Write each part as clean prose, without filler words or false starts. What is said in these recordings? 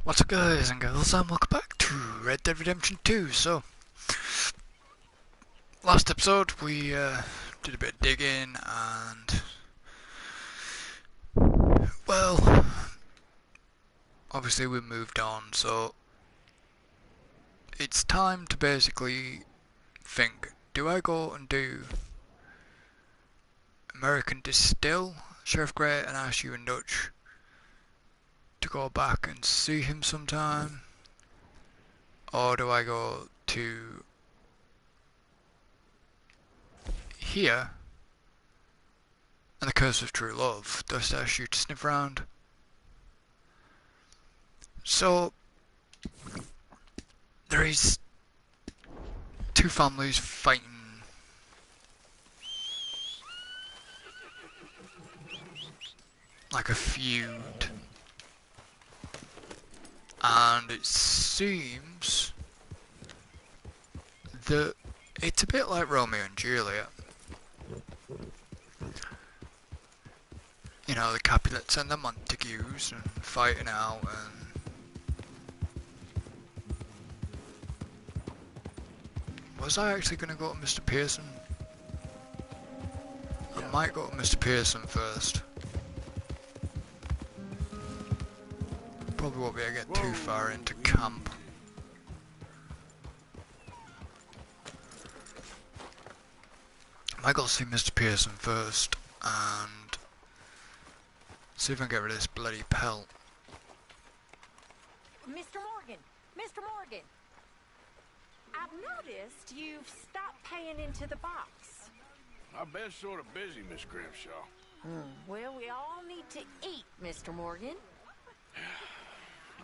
What's up guys and girls, and welcome back to Red Dead Redemption 2. So, last episode we did a bit of digging and, well, obviously we moved on, so it's time to basically think, do I go and do American Distill, Sheriff Grey, and ask you in Dutch to go back and see him sometime? Or do I go to here and the Curse of True Love? Just ask you to sniff around. So there is two families fighting like a feud, and it seems that it's a bit like Romeo and Juliet. You know, the Capulets and the Montagues and fighting out, and was I actually going to go to Mr. Pearson? I might go to Mr. Pearson first. Probably won't be able to get too far into camp. I might go see Mr. Pearson first and see if I can get rid of this bloody pelt. Mr. Morgan! Mr. Morgan! I've noticed you've stopped paying into the box. I've been sort of busy, Miss Grimshaw. Well, we all need to eat, Mr. Morgan.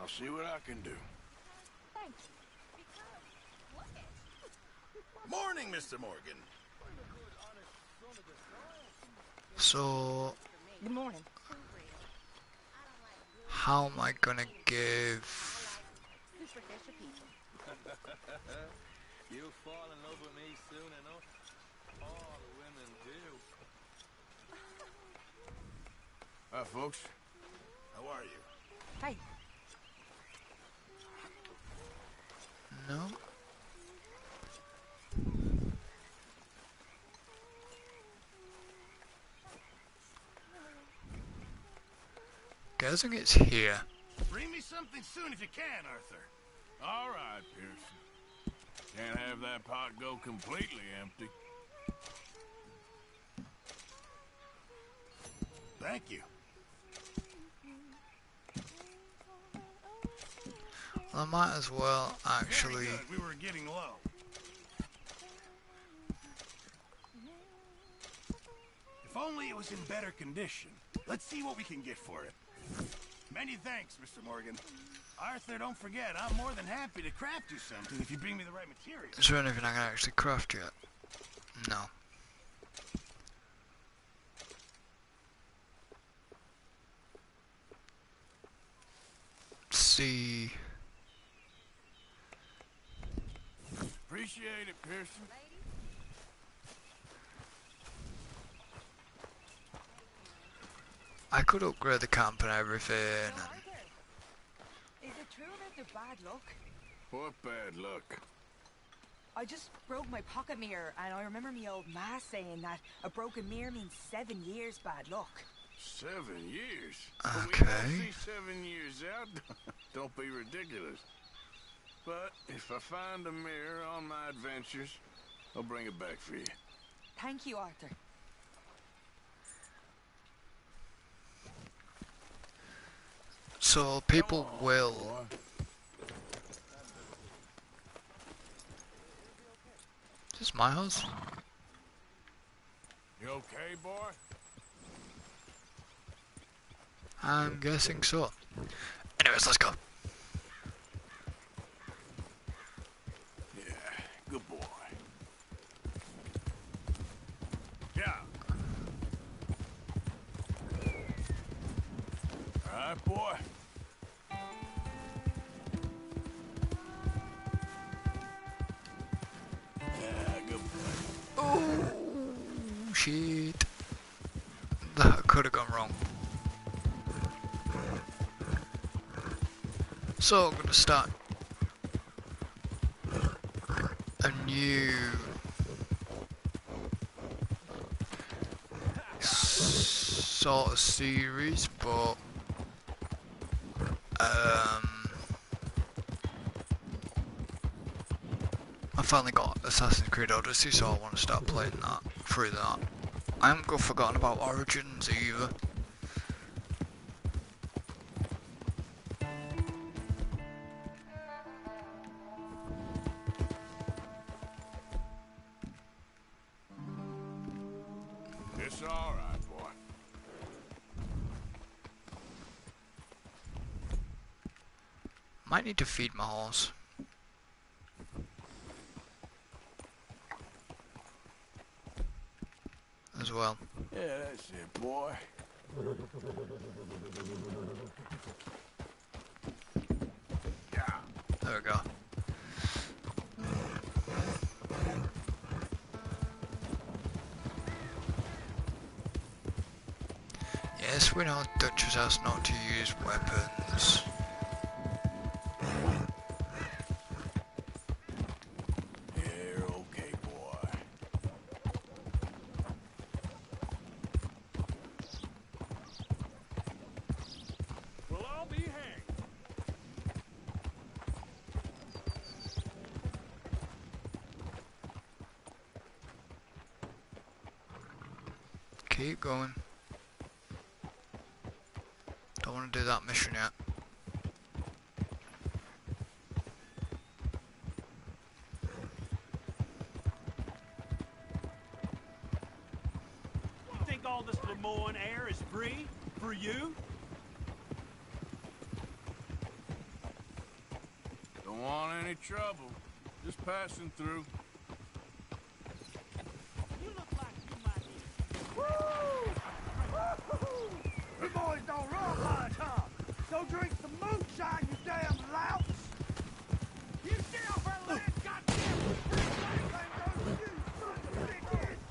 I'll see what I can do. Thank you. Morning, Mr. Morgan. So, Good morning. how am I gonna give... You'll fall in love with me soon enough. All women do. Hi, folks. How are you? Hey. No? Guessing it's here. Bring me something soon if you can, Arthur. All right, Pearson. Can't have that pot go completely empty. Thank you. I might as well actually... Very good. We were getting low. If only it was in better condition. Let's see what we can get for it. Many thanks, Mr. Morgan. Arthur, don't forget, I'm more than happy to craft you something if you bring me the right material. Is there anything I can actually craft yet? No. Let's see... Appreciate it, Pearson. I could upgrade the camp and everything, and Is it true about the bad luck? What bad luck? I just broke my pocket mirror, and I remember me old ma saying that a broken mirror means 7 years bad luck. 7 years? Okay. We don't see 7 years out. Don't be ridiculous. But if I find a mirror on my adventures, I'll bring it back for you. Thank you, Arthur. so people will... Boy. Is this my house? You okay, boy? I'm guessing so. Anyways, let's go. Yeah, good boy. Yeah. All right, boy. Yeah, good boy. Oh, shit. That could have gone wrong. So I'm gonna start a new sort of series, but I finally got Assassin's Creed Odyssey, so I want to start playing that through that. I haven't forgotten about Origins either. It's all right, boy. Might need to feed my horse as well. Yeah, that's it, boy. There we go. Yes, we know Dutchess has not to use weapons. You're okay, boy. Well, I'll be hanged. Keep going. Don't want to do that mission yet. You think all this Lemoyne air is free for you? Don't want any trouble. Just passing through. You look like you might be. Woo! You boys don't run much, huh? Go drink some moonshine, you damn louts! You get off our land, goddamn free land, don't you, son of a bitch!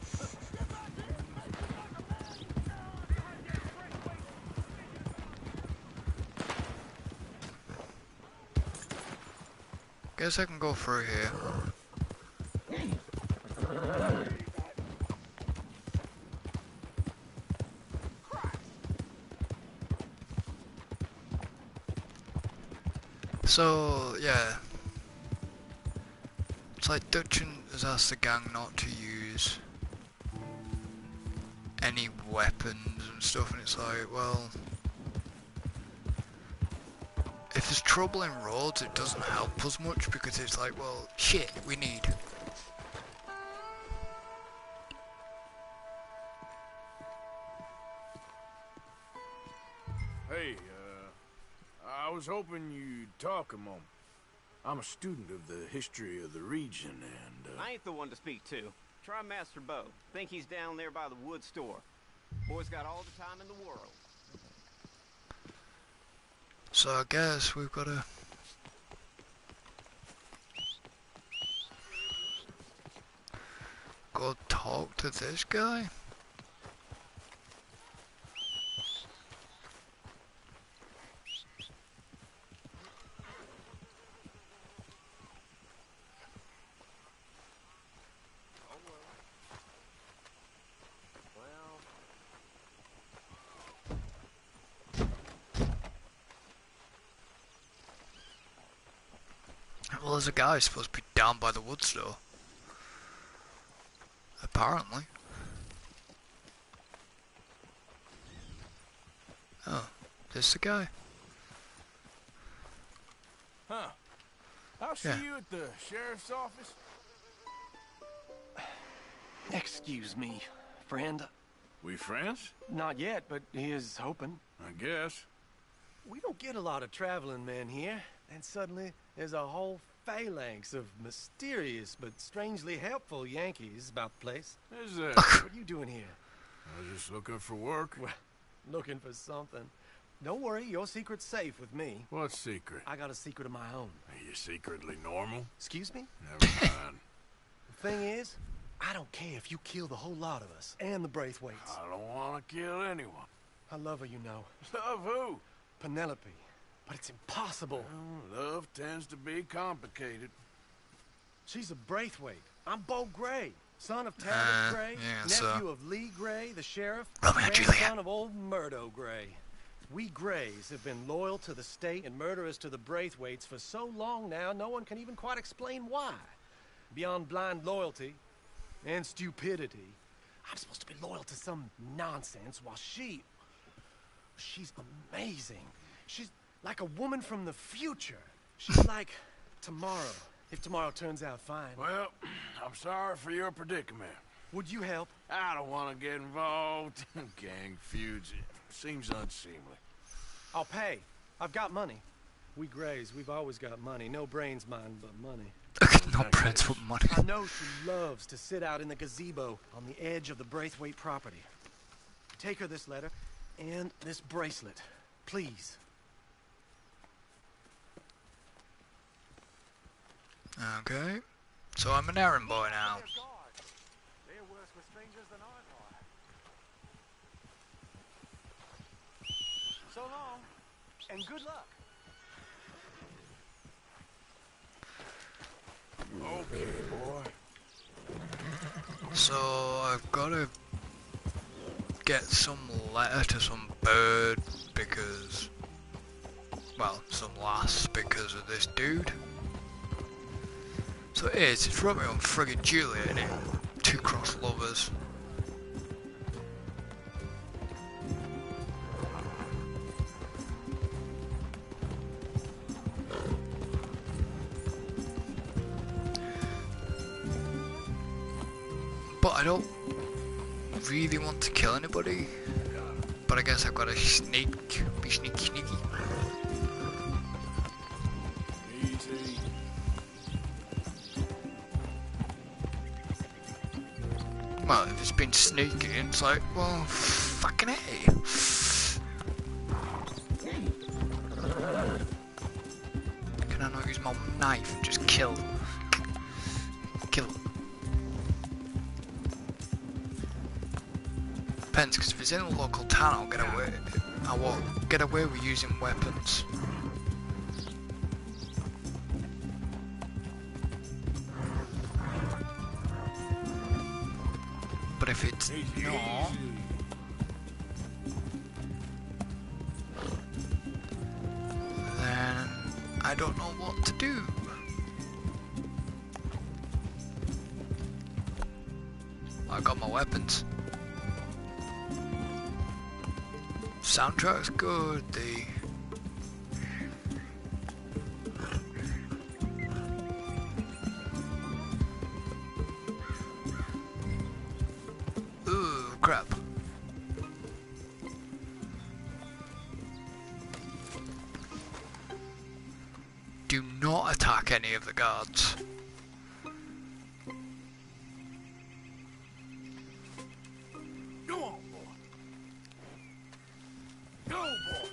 Guess I can go through here. So, yeah. It's like Dutch has asked the gang not to use any weapons and stuff, and it's like, well, if there's trouble in roads, it doesn't help us much, because it's like, well, shit, we need. Hey, I was hoping you'd talk a moment. I'm a student of the history of the region, and, I ain't the one to speak to. Try Master Bo. Think he's down there by the wood store. Boy's got all the time in the world. So I guess we've got to go talk to this guy. Well, there's a guy who's supposed to be down by the wood store. Apparently. Oh, this the guy? huh. I'll see you at the sheriff's office. Excuse me, friend. We friends? Not yet, but he is hoping. I guess. We don't get a lot of traveling men here, and suddenly there's a whole phalanx of mysterious but strangely helpful Yankees about the place. Is there? What are you doing here? I was just looking for work. Well, looking for something. Don't worry, your secret's safe with me. What secret? I got a secret of my own. Are you secretly normal? Excuse me? Never mind. The thing is, I don't care if you kill the whole lot of us, and the Braithwaites. I don't want to kill anyone. I love her, you know. Love who? Penelope. but it's impossible. Well, love tends to be complicated. She's a Braithwaite. I'm Beau Gray, son of Talbot Gray, yeah, nephew so. of Lee Gray, the sheriff, Romeo and grandson Juliet. of old Murdo Gray. We Grays have been loyal to the state and murderers to the Braithwaites for so long now, no one can even quite explain why. Beyond blind loyalty and stupidity, I'm supposed to be loyal to some nonsense while she's amazing. She's like a woman from the future. She's like tomorrow, if tomorrow turns out fine. Well, I'm sorry for your predicament. Would you help? I don't want to get involved. Gang feuds, it seems unseemly. I'll pay. I've got money. We Grays, we've always got money. No brains, mind, but money. No prince with money. I know she loves to sit out in the gazebo on the edge of the Braithwaite property. Take her this letter and this bracelet, please. Okay. So I'm an errand boy now. They're worse with strangers than I thought. So long, and good luck. Okay, boy. So I've got to get some letter to some bird because, well, some lass because of this dude. So it's Romeo and friggin' Juliet, innit? Two cross lovers. But I don't really want to kill anybody. But I guess I've got to sneak, be sneaky. Easy. Well, if it's been sneaky, it's like, well, fucking A. Can I not use my knife and just kill? Kill. Depends, because if it's in a local town, I'll get away. I won't get away with using weapons. But if it's not, then I don't know what to do. I got my weapons. Soundtrack's good. Ooh, crap. Do not attack any of the guards. Go on, boy. Go, boy.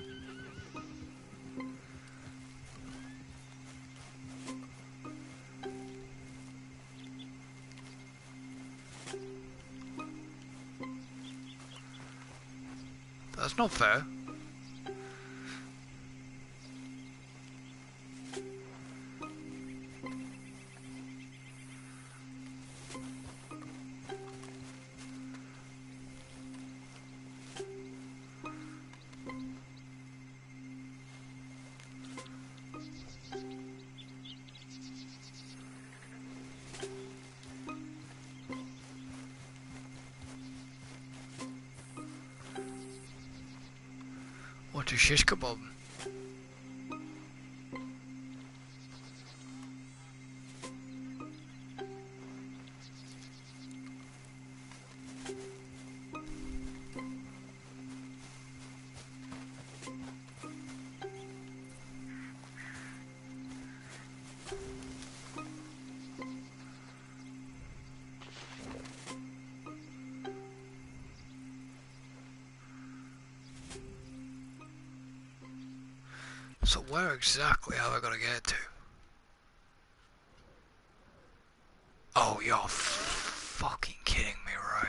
That's not fair. What a shish kebab. So where exactly have I got to get to? Oh, you're fucking kidding me, right?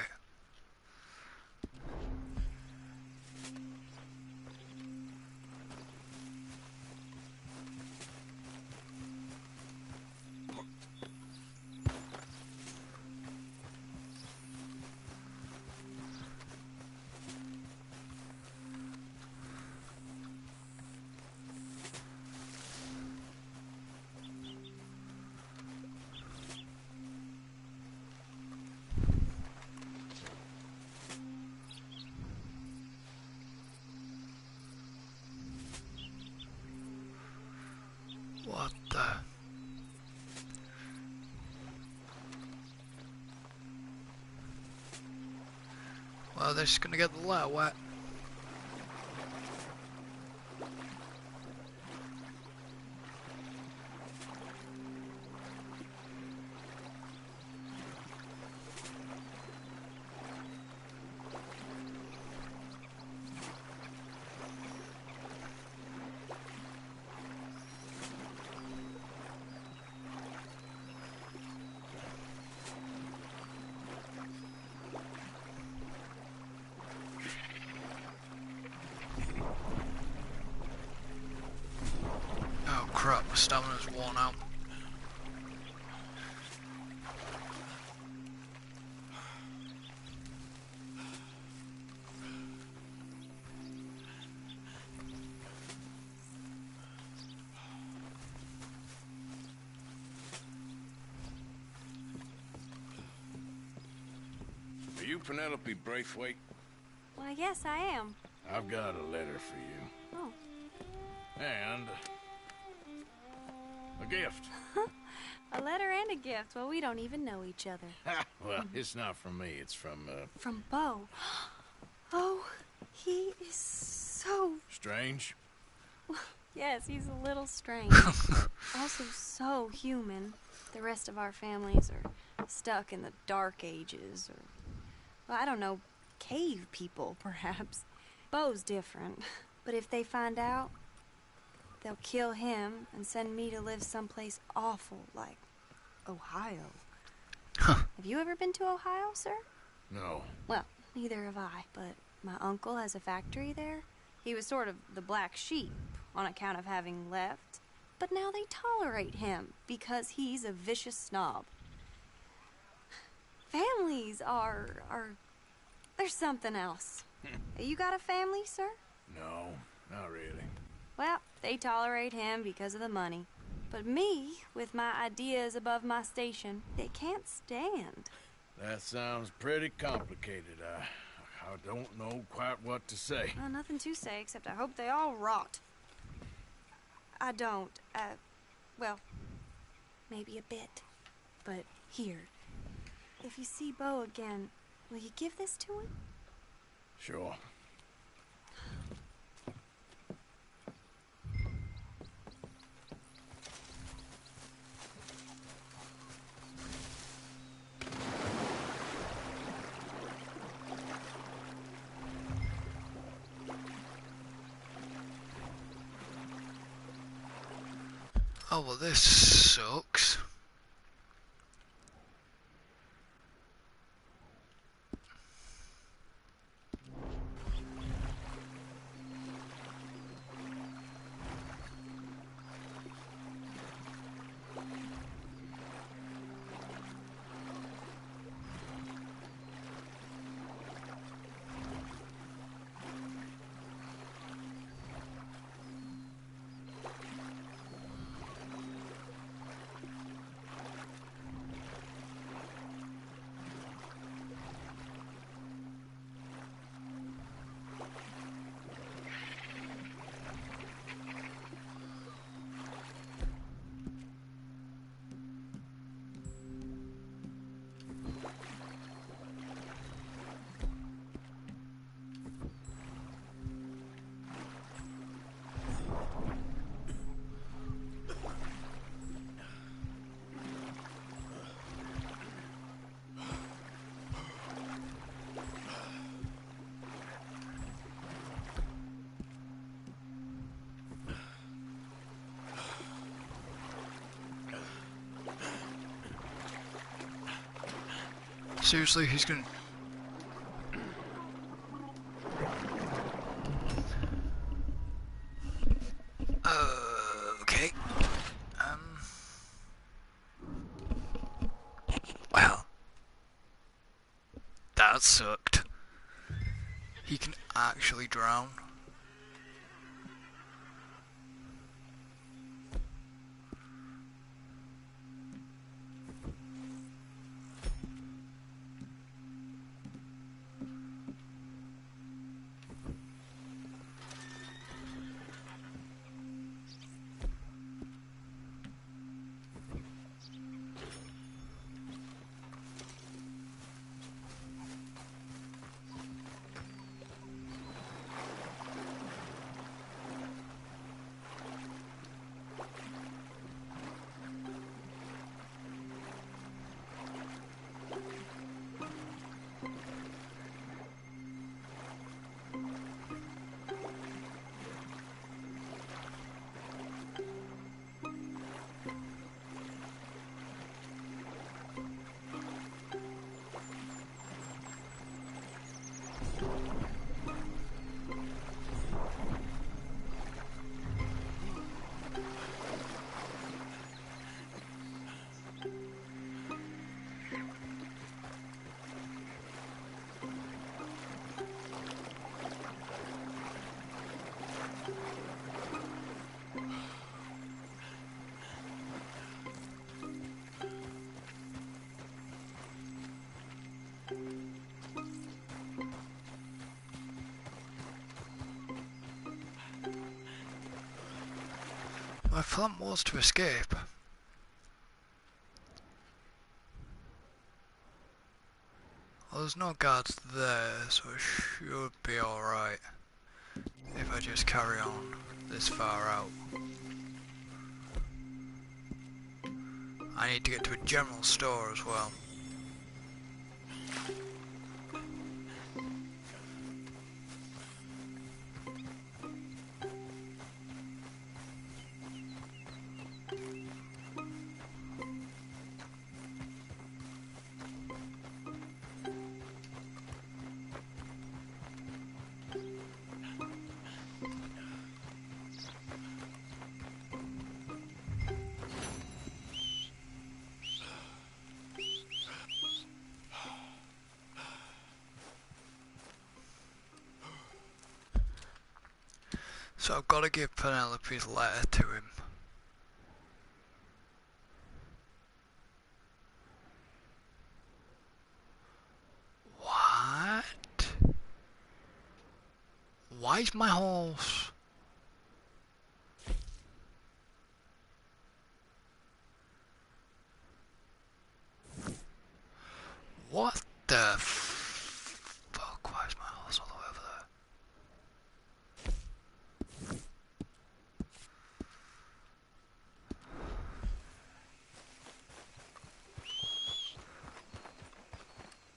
What the? Well, they're just gonna get the letter wet. Oh crap, my stamina's worn out. Are you Penelope Braithwaite? Why, yes, I am. I've got a letter for you. Oh. And a gift. A letter and a gift. Well, we don't even know each other. Well, it's not from me. It's from, From Bo. Oh, he is so... Strange. Yes, he's a little strange. Also so human. The rest of our families are stuck in the Dark Ages, or... Well, I don't know, cave people, perhaps. Bo's different. But if they find out, they'll kill him and send me to live someplace awful like Ohio. Huh. Have you ever been to Ohio, sir? No. Well, neither have I, but my uncle has a factory there. He was sort of the black sheep on account of having left, but now they tolerate him because he's a vicious snob. Families there's something else. You got a family, sir? No, not really. Well, they tolerate him because of the money. But me, with my ideas above my station, they can't stand. That sounds pretty complicated. I don't know quite what to say. Well, nothing to say, except I hope they all rot. I don't, well, maybe a bit. But here, if you see Bo again, will you give this to him? Sure. Oh well, this sucks. Seriously, he's gonna... Okay. Well. That sucked. He can actually drown. My plan was to escape. Well, there's no guards there, so it should be alright if I just carry on this far out. I need to get to a general store as well. So I've got to give Penelope's letter to him. What? Why is my horse? What the fuck? Why is my horse all the way over there?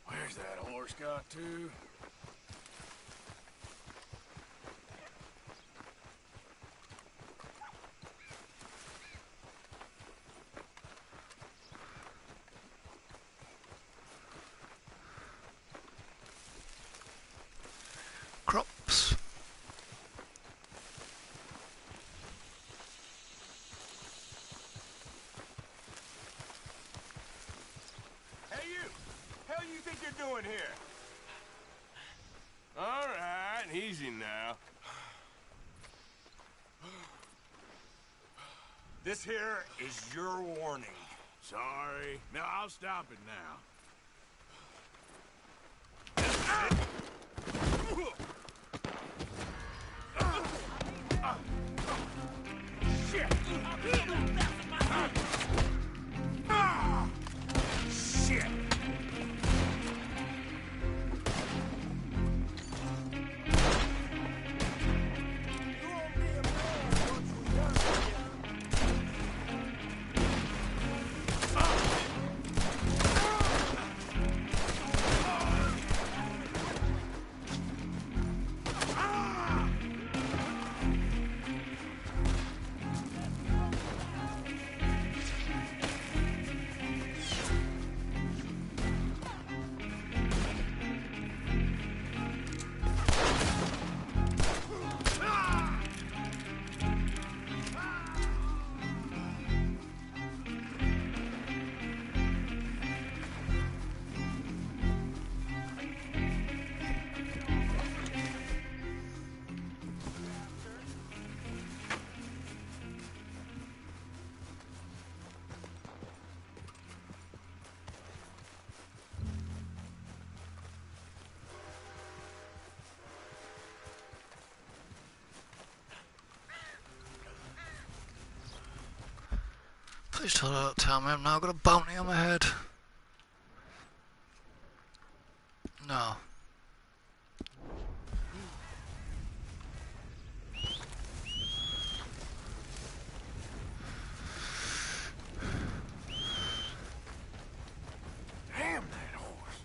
Where's that horse got to? Crops. Hey, you! Hell you think you're doing here? All right, easy now. This here is your warning. Sorry. Now I'll stop it now. Shit! Shit! Please don't tell me I've now got a bounty on my head. No. Damn that horse.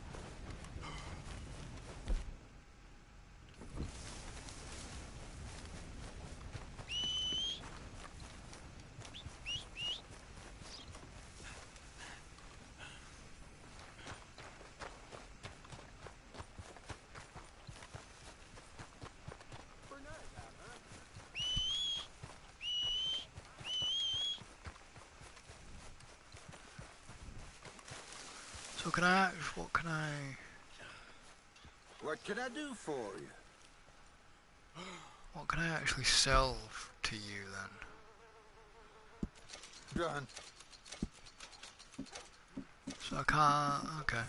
So can I, what can I... What can I do for you? What can I actually sell to you then? Done. So I can't, okay.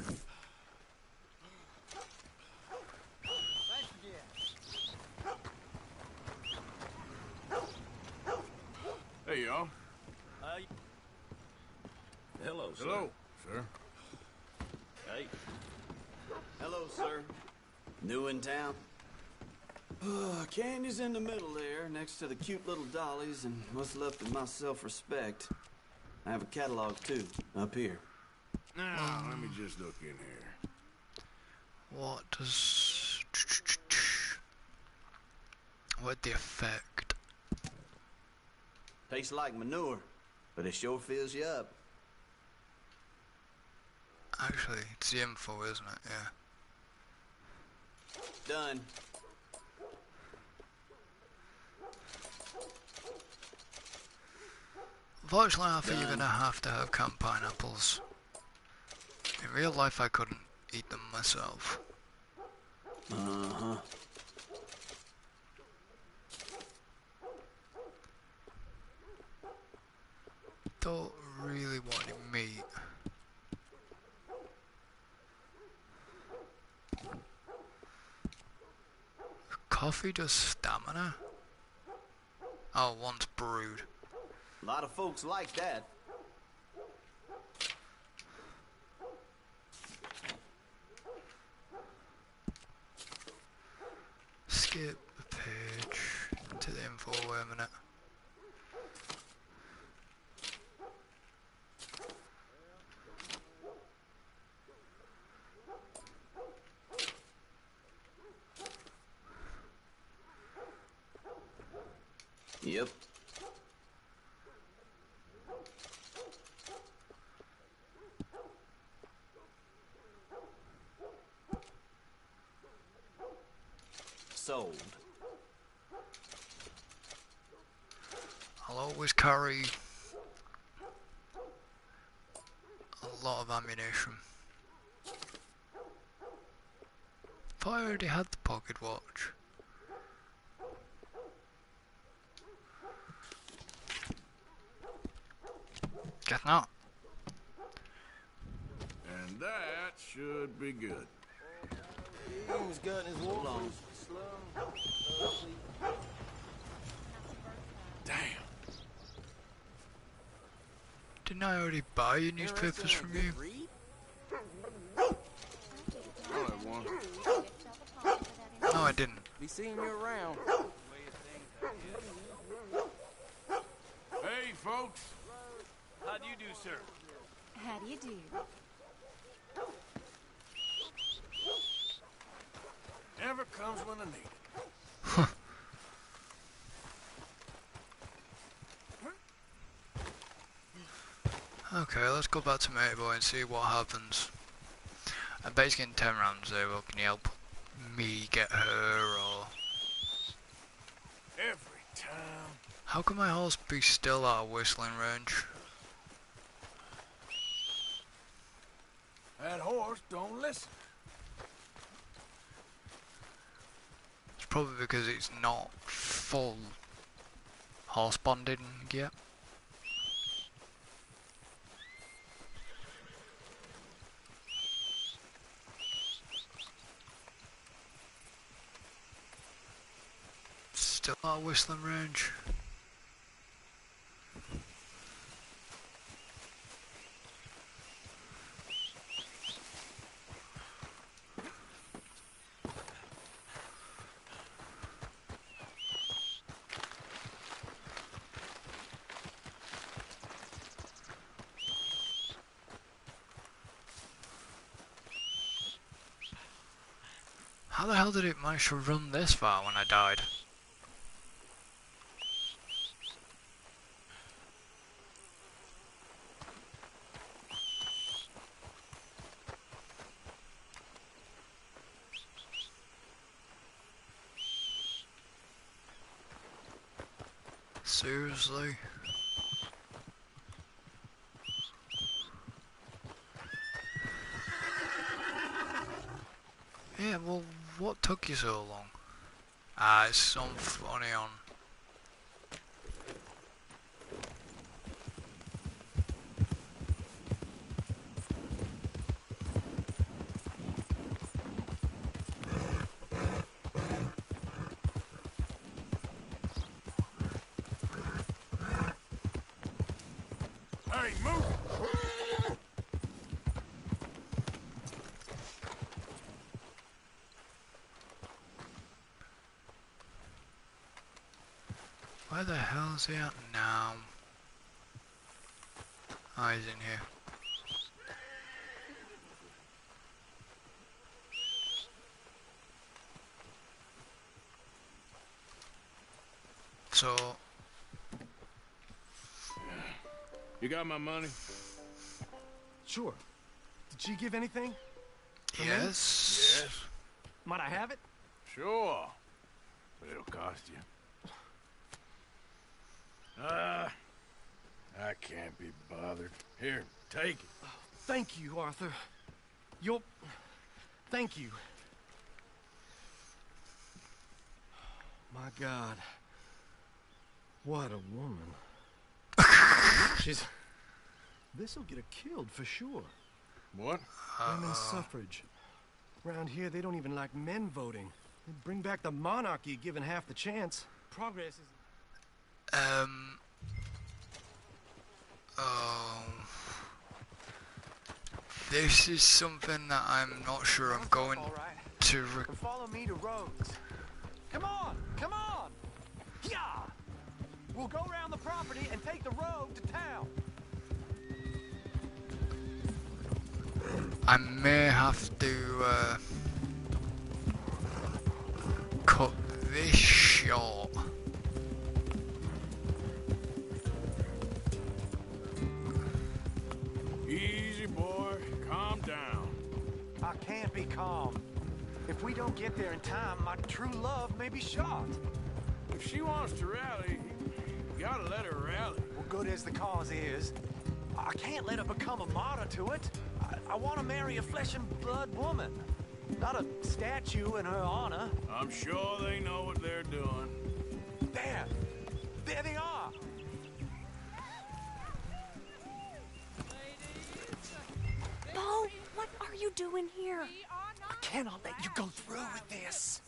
Hello, sir. Hello, sir. Hey. Hello, sir. New in town? Candy's in the middle there, next to the cute little dollies and what's left of my self-respect. I have a catalog, too, up here. Now, let me just look in here. What does... What the effect? Tastes like manure, but it sure fills you up. Actually, it's the info, isn't it? Yeah. Done. Unfortunately, I think you're gonna have to have canned pineapples. In real life, I couldn't eat them myself. Uh-huh. Don't really want any meat. Coffee does stamina? Oh, once brewed. A lot of folks like that. Skip the page to the info, wait a minute. Yep. Sold. I'll always carry a lot of ammunition. Thought I already had the pocket watch. Guess not. And that should be good. He's got his Hold on. wolf. Slow. Damn. Didn't I already buy your newspapers from you? I'll have one. No, I didn't. Be seeing you around. Hey, folks. How do you do, sir? How do you do? Never comes when I need it. Okay, let's go back to Matey Boy and see what happens. I'm basically in 10 rounds there, well, can you help me get her, or... Every time. How can my horse be still out of whistling range? That horse don't listen. It's probably because it's not full horse bonding yet. Still out of whistling range. How the hell did it manage to run this far when I died? Seriously? Yeah, well, what took you so long? Ah, it's some funny on. Hey, move! Where the hell's he at now? Oh, he's in here. So... You got my money? Sure. Did she give anything? Yes. Yes. Might I have it? Sure. But it'll cost you. I can't be bothered. Here, take it. Thank you, Arthur. You'll... Thank you. My God. What a woman. She's... This'll get her killed for sure. What? Women's suffrage. Around here, they don't even like men voting. They'd bring back the monarchy given half the chance. Progress is... Oh... This is something that I'm not sure I'm going to... Follow me to Rhodes. Come on! Come on! Yeah! We'll go around the property and take the road to town. I may have to cut this short. Easy, boy. Calm down. I can't be calm. If we don't get there in time, my true love may be shot. If she wants to rally, you gotta let her rally. Well, good as the cause is, I can't let her become a martyr to it. I want to marry a flesh and blood woman, not a statue in her honor. I'm sure they know what they're doing. There! There they are! Bo, what are you doing here? I cannot let you go through with this.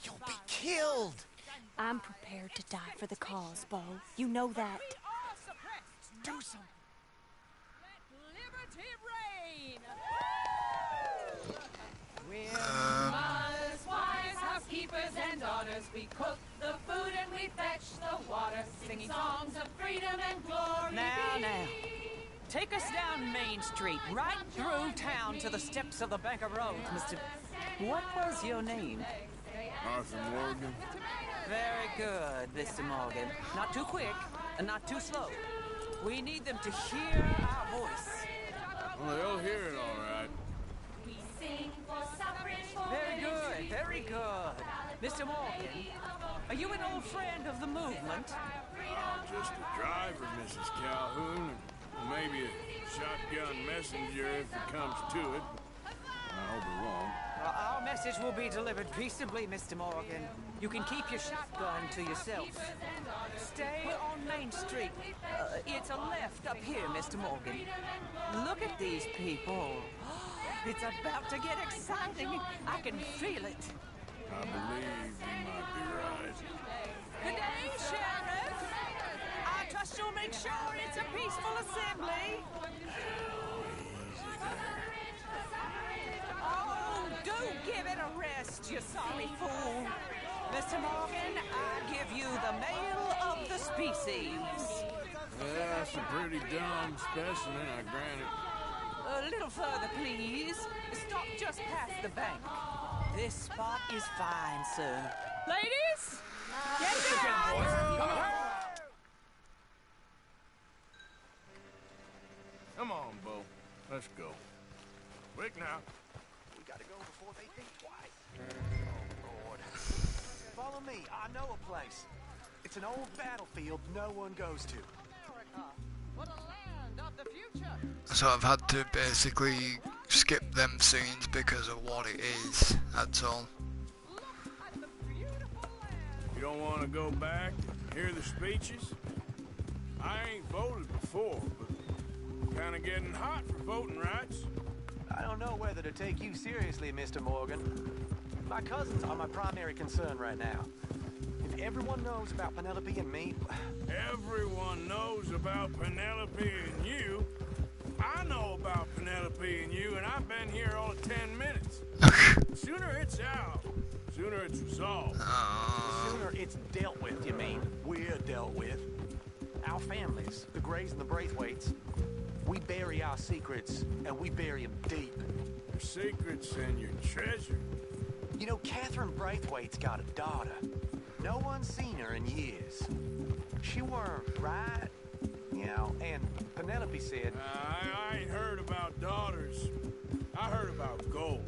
You'll be killed. I'm prepared to die for the cause, Bo. You know that. Do something. Mothers, wives, housekeepers, and daughters, we cook the food and we fetch the water, singing songs of freedom and glory. Now. Take us down Main Street, right through town to the steps of the Bank of Rhodes, Mr. What was your name? Arthur Morgan. Very good, Mr. Morgan. Not too quick, and not too slow. We need them to hear our voice. Well, they'll hear it all right. We sing for suffrage, for Very women's good, freedom. very good. Mr. Morgan, are you an old friend of the movement? I'm just a driver, Mrs. Calhoun, and maybe a shotgun messenger if it comes to it. I hope it won't. Our message will be delivered peaceably, Mr. Morgan. You can keep your shotgun to yourself. Stay on Main Street. It's a left up here, Mr. Morgan. Look at these people. It's about to get exciting. I can feel it. I believe you might be right. Good day, Sheriff. I trust you'll make sure it's a peaceful assembly. Oh, do give it a rest, you sorry fool. Mr. Morgan, I give you the male of the species. Yeah, that's a pretty dumb specimen, I grant it. A little further, please. Stop just past the bank. This spot is fine, sir. Ladies, get down! Come on, Bo. Let's go. Quick now. We gotta go before they think twice. Oh, Lord. Follow me. I know a place. It's an old battlefield no one goes to. What a land of the future. So I've had to basically skip them scenes because of what it is, that's all. You don't want to go back and hear the speeches? I ain't voted before, but kind of getting hot for voting rights. I don't know whether to take you seriously, Mr. Morgan. My cousins are my primary concern right now. If everyone knows about Penelope and me... Everyone knows about Penelope and you. I know about Penelope and you, and I've been here all of 10 minutes. Sooner it's out, sooner it's resolved. The sooner It's dealt with, you mean? We're dealt with. Our families, the Greys and the Braithwaites, we bury our secrets, and we bury them deep. Your secrets and your treasure. You know, Catherine Braithwaite's got a daughter. No one's seen her in years. She weren't right, you know, and Penelope said... I ain't heard about daughters. I heard about gold.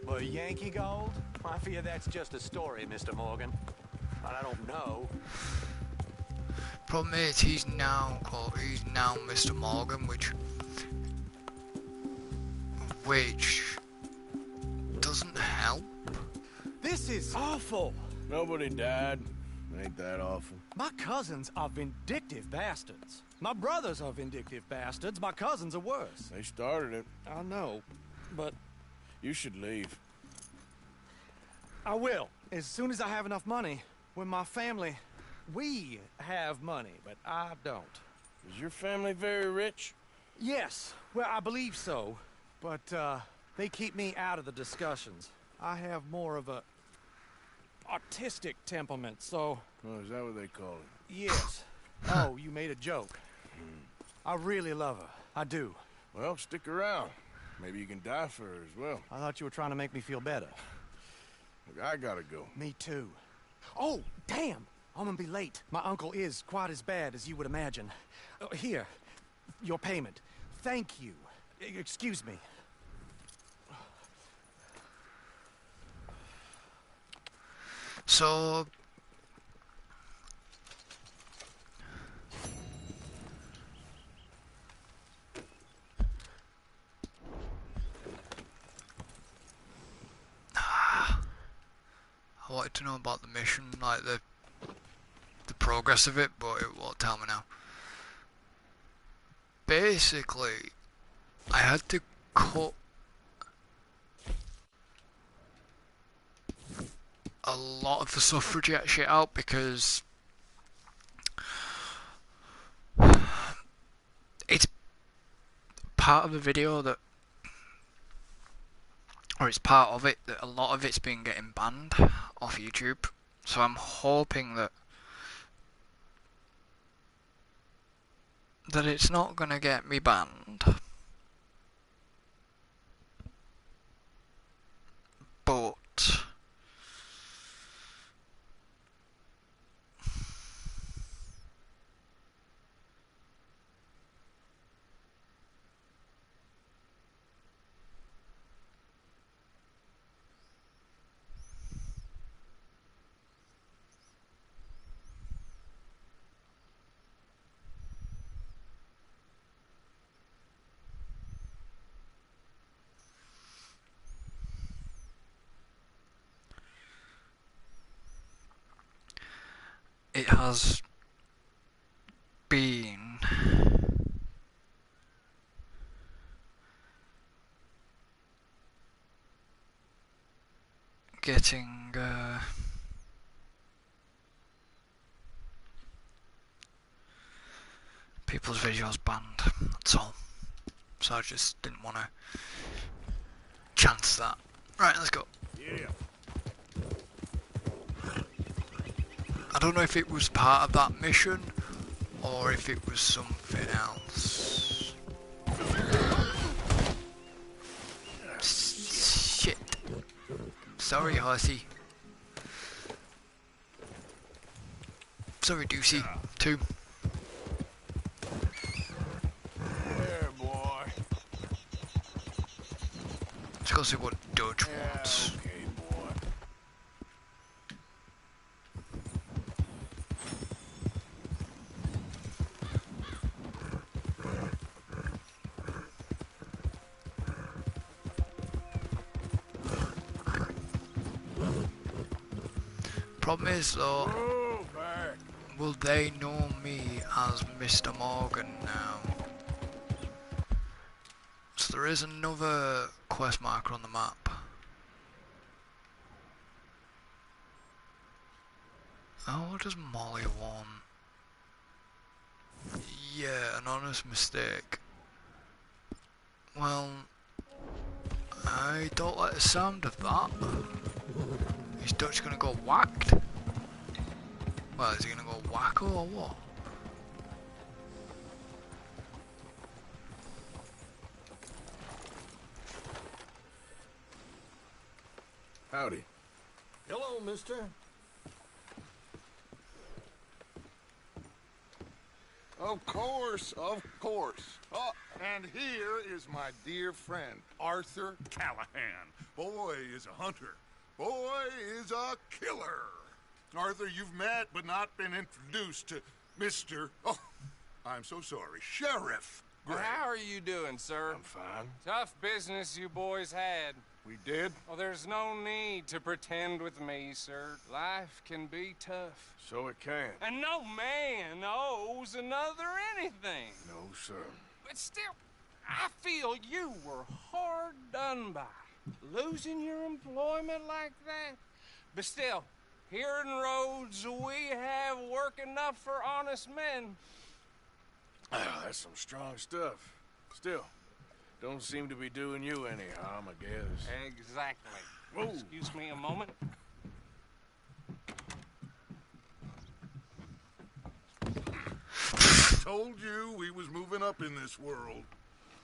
But Yankee gold? I fear that's just a story, Mr. Morgan. But I don't know. Problem is, he's now Mr. Morgan, which doesn't help. This is awful. Nobody died. Ain't that awful? My cousins are vindictive bastards. My brothers are vindictive bastards. My cousins are worse. They started it. I know, but... You should leave. I will, as soon as I have enough money. When my family... We have money, but I don't. Is your family very rich? Yes, well, I believe so. But, they keep me out of the discussions. I have more of a... artistic temperament, so... Oh, is that what they call it? Yes. Oh, you made a joke. I really love her. I do. Well, stick around. Maybe you can die for her as well. I thought you were trying to make me feel better. Look, I gotta go. Me too. Oh, damn! I'm gonna be late. My uncle is quite as bad as you would imagine. Here, your payment. Thank you. Excuse me. So... I wanted to know about the mission, like the progress of it, but it won't tell me now. Basically, I had to cut a lot of the suffragette shit out because it's part of the video that, or it's part of it that a lot of it's been getting banned off YouTube. So I'm hoping that it's not gonna get me banned. But it has been getting people's videos banned, that's all. So I just didn't want to chance that. Right, let's go. Yeah. I don't know if it was part of that mission or if it was something else. Shit. Sorry, horsey. Sorry, Deucey. Too. There, boy. Let's go see what Dodge wants. Okay, boy. Problem is though, Move back. will they know me as Mr. Morgan now? So there is another quest marker on the map. Oh, what does Molly want? Yeah, an honest mistake. Well, I don't like the sound of that. Is Dutch gonna go whacked? Well, is he gonna go wacko or what? Howdy. Hello, mister. Of course, of course. Oh, and here is my dear friend, Arthur Callahan. Boy is a hunter. Boy is a killer. Arthur, you've met but not been introduced to Mr. Oh, I'm so sorry, Sheriff Gray. How are you doing, sir? I'm fine. Tough business you boys had. We did? Well, there's no need to pretend with me, sir. Life can be tough. So it can. And no man owes another anything. No, sir. But still, I feel you were hard done by. Losing your employment like that. But still, here in Rhodes, we have work enough for honest men. Ah, that's some strong stuff. Still, don't seem to be doing you any harm, I guess. Exactly. Whoa. Excuse me a moment. I told you we was moving up in this world.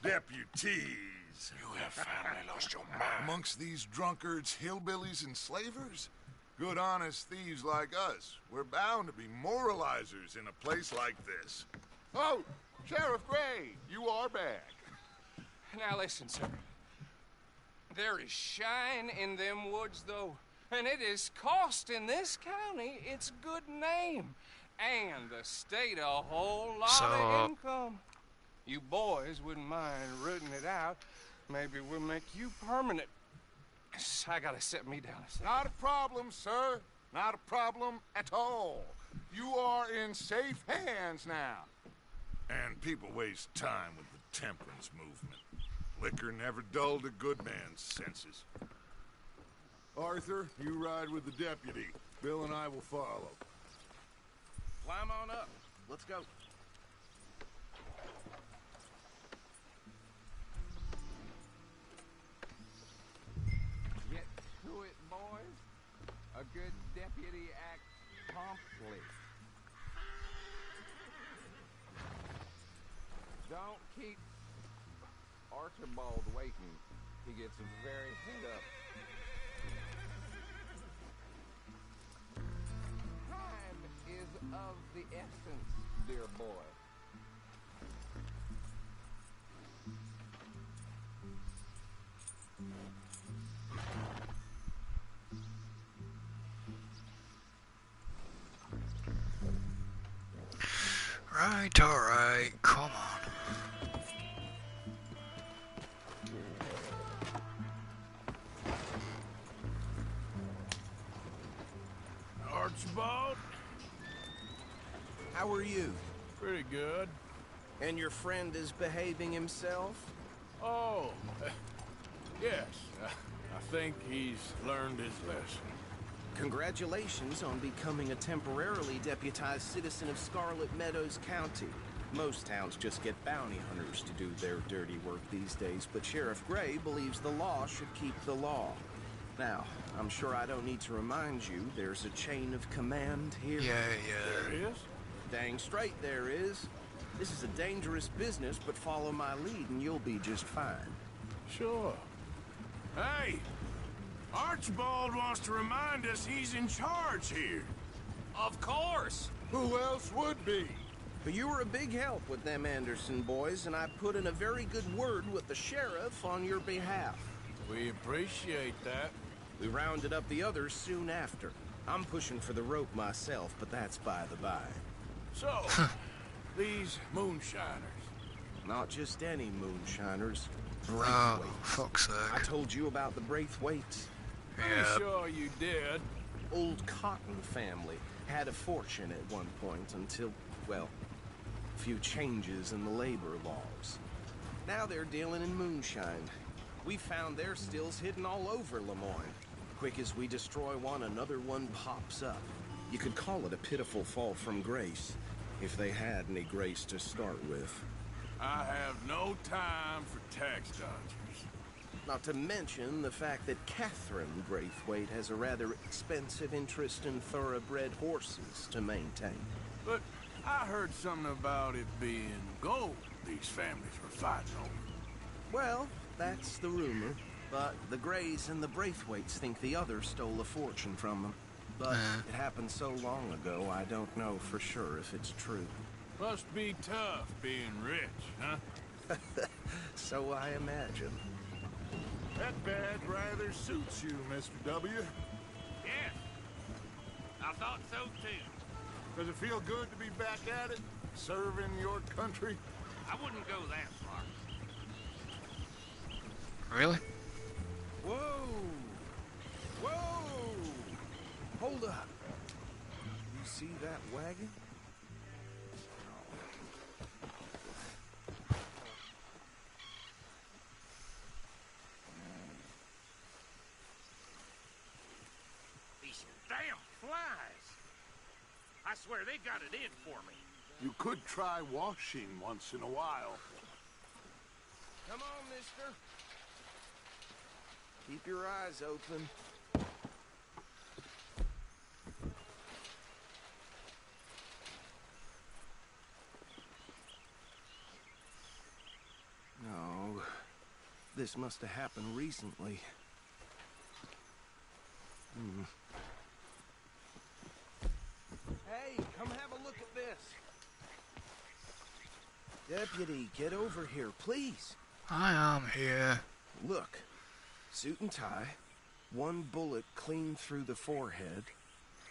Deputies. You have finally lost your mind. Amongst these drunkards, hillbillies, and slavers? Good honest thieves like us. We're bound to be moralizers in a place like this. Oh, Sheriff Gray, you are back. Now listen, sir. There is shine in them woods, though, and it is costing this county its good name and the state a whole lot of income. You boys wouldn't mind rooting it out. Maybe we'll make you permanent. I gotta set me down a second. Not a problem, sir. Not a problem at all. You are in safe hands now. And people waste time with the temperance movement. Liquor never dulled a good man's senses. Arthur, you ride with the deputy. Bill and I will follow. Climb on up. Let's go. Get to it, boys. A good deputy acts promptly. Don't keep Archibald waiting. He gets very hung up. Time is of the essence, dear boy. Right, alright, come on. Archibald? How are you? Pretty good. And your friend is behaving himself? Oh, yes. I think he's learned his lesson. Congratulations on becoming a temporarily deputized citizen of Scarlet Meadows County. Most towns just get bounty hunters to do their dirty work these days, but Sheriff Gray believes the law should keep the law. Now, I'm sure I don't need to remind you, there's a chain of command here. Yeah. There is? Dang straight there is. This is a dangerous business, but follow my lead and you'll be just fine. Sure. Hey! Archibald wants to remind us he's in charge here. Of course. Who else would be? But you were a big help with them Anderson boys, and I put in a very good word with the sheriff on your behalf. We appreciate that. We rounded up the others soon after. I'm pushing for the rope myself, but that's by the by. So, these moonshiners. Not just any moonshiners. Oh, Braithwaites. fuck's I sake. told you about the Braithwaites. Pretty Yeah. sure you did. Old Cotton family had a fortune at one point until, well, a few changes in the labor laws. Now they're dealing in moonshine. We found their stills hidden all over Lemoyne. Quick as we destroy one, another one pops up. You could call it a pitiful fall from grace, if they had any grace to start with. I have no time for tax dodgers. Not to mention the fact that Catherine Braithwaite has a rather expensive interest in thoroughbred horses to maintain. But I heard something about it being gold these families were fighting over. Well, that's the rumor. But the Greys and the Braithwaites think the others stole a fortune from them. But it happened so long ago, I don't know for sure if it's true. Must be tough being rich, huh? So I imagine. That badge rather suits you, Mr. W. Yes. I thought so, too. Does it feel good to be back at it? Serving your country? I wouldn't go that far. Really? Whoa! Whoa! Hold up. You see that wagon? These damn flies. I swear they got it in for me. You could try washing once in a while. Come on, mister. Keep your eyes open. No, this must have happened recently. Hey, come have a look at this. Deputy, get over here, please. I am here. Look, suit and tie, one bullet clean through the forehead.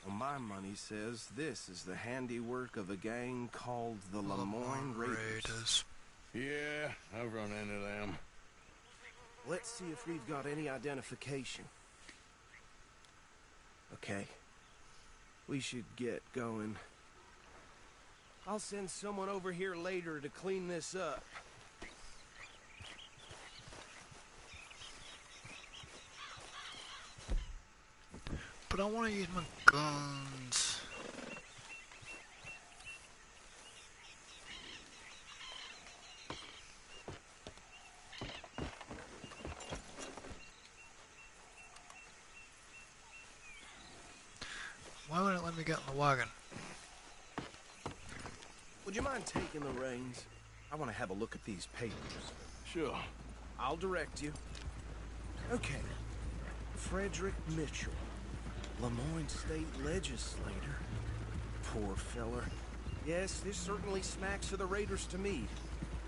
Well, my money says this is the handiwork of a gang called the Lemoyne Raiders. Yeah, I've run into them. Let's see if we've got any identification. Okay. We should get going. I'll send someone over here later to clean this up. But I want to use my guns. Why wouldn't it let me get in the wagon? Would you mind taking the reins? I want to have a look at these papers. Sure. I'll direct you. Okay. Frederick Mitchell, Lemoyne State Legislator. Poor feller. Yes, this certainly smacks of the Raiders to me.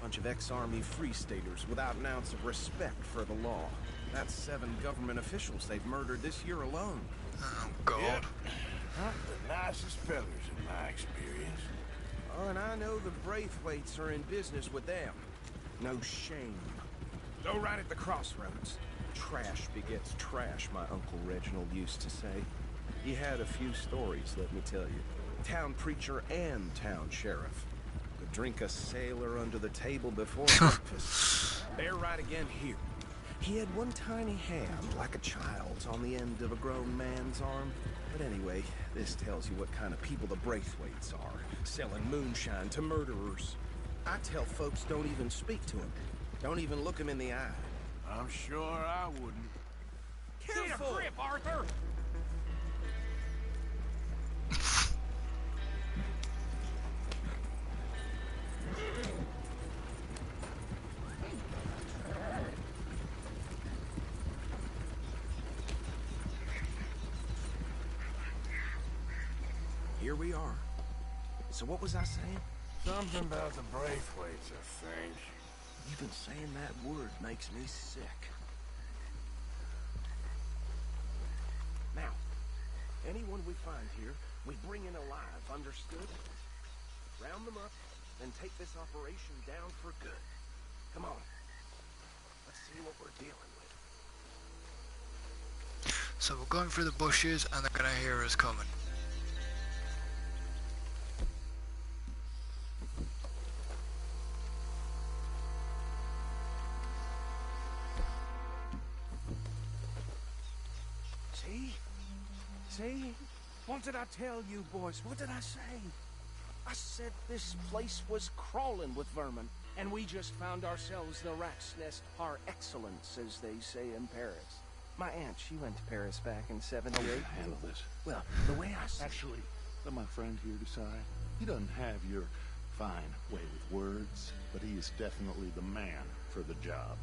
Bunch of ex-Army Free Staters without an ounce of respect for the law. That's 7 government officials they've murdered this year alone. Oh, God. Yep. Not the nicest fellas in my experience. Oh, and I know the Braithwaites are in business with them. No shame. Go right at the crossroads. Trash begets trash, my Uncle Reginald used to say. He had a few stories, let me tell you. Town preacher and town sheriff. Could drink a sailor under the table before breakfast. Bear right again here. He had one tiny hand, like a child's, on the end of a grown man's arm. But anyway, this tells you what kind of people the Braithwaites are. Selling moonshine to murderers. I tell folks don't even speak to him. Don't even look him in the eye. I'm sure I wouldn't. Careful! Get a grip, Arthur! Here we are. So what was I saying? Something about the Braithwaites, I think. Even saying that word makes me sick. Now, anyone we find here, we bring in alive, understood? Round them up, then take this operation down for good. Come on. Let's see what we're dealing with. So we're going through the bushes and they're gonna hear us coming. See? What did I tell you, boys? What did I say? I said this place was crawling with vermin. and we just found ourselves the rat's nest par excellence, as they say in Paris. My aunt, she went to Paris back in '78. Handle this. Well, the way I see Actually, let my friend here decide. He doesn't have your fine way with words, but he is definitely the man for the job.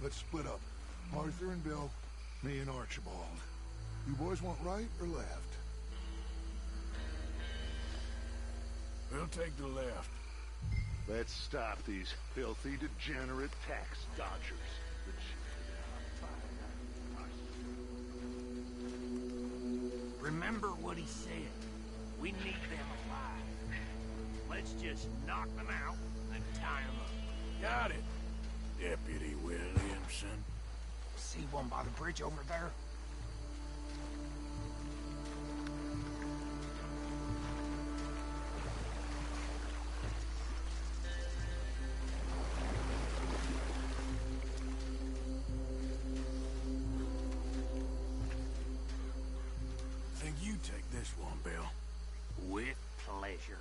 Let's split up. Arthur and Bill, me and Archibald. You boys want right or left? We'll take the left. Let's stop these filthy, degenerate tax dodgers. Remember what he said. We need them alive. Let's just knock them out and tie them up. Got it, Deputy Williamson. See one by the bridge over there? Think you take this one, Bill. With pleasure.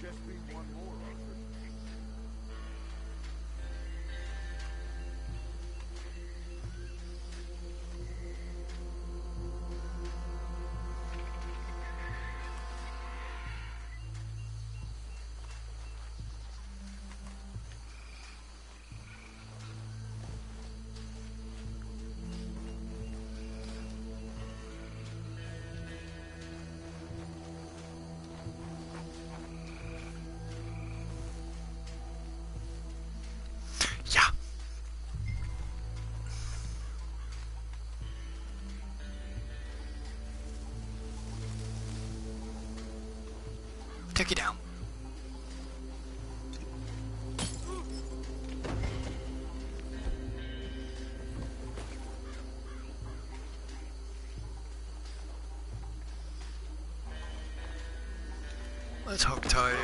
Just be one more, Arthur. Yeah. Take it down. Let's hog tie it.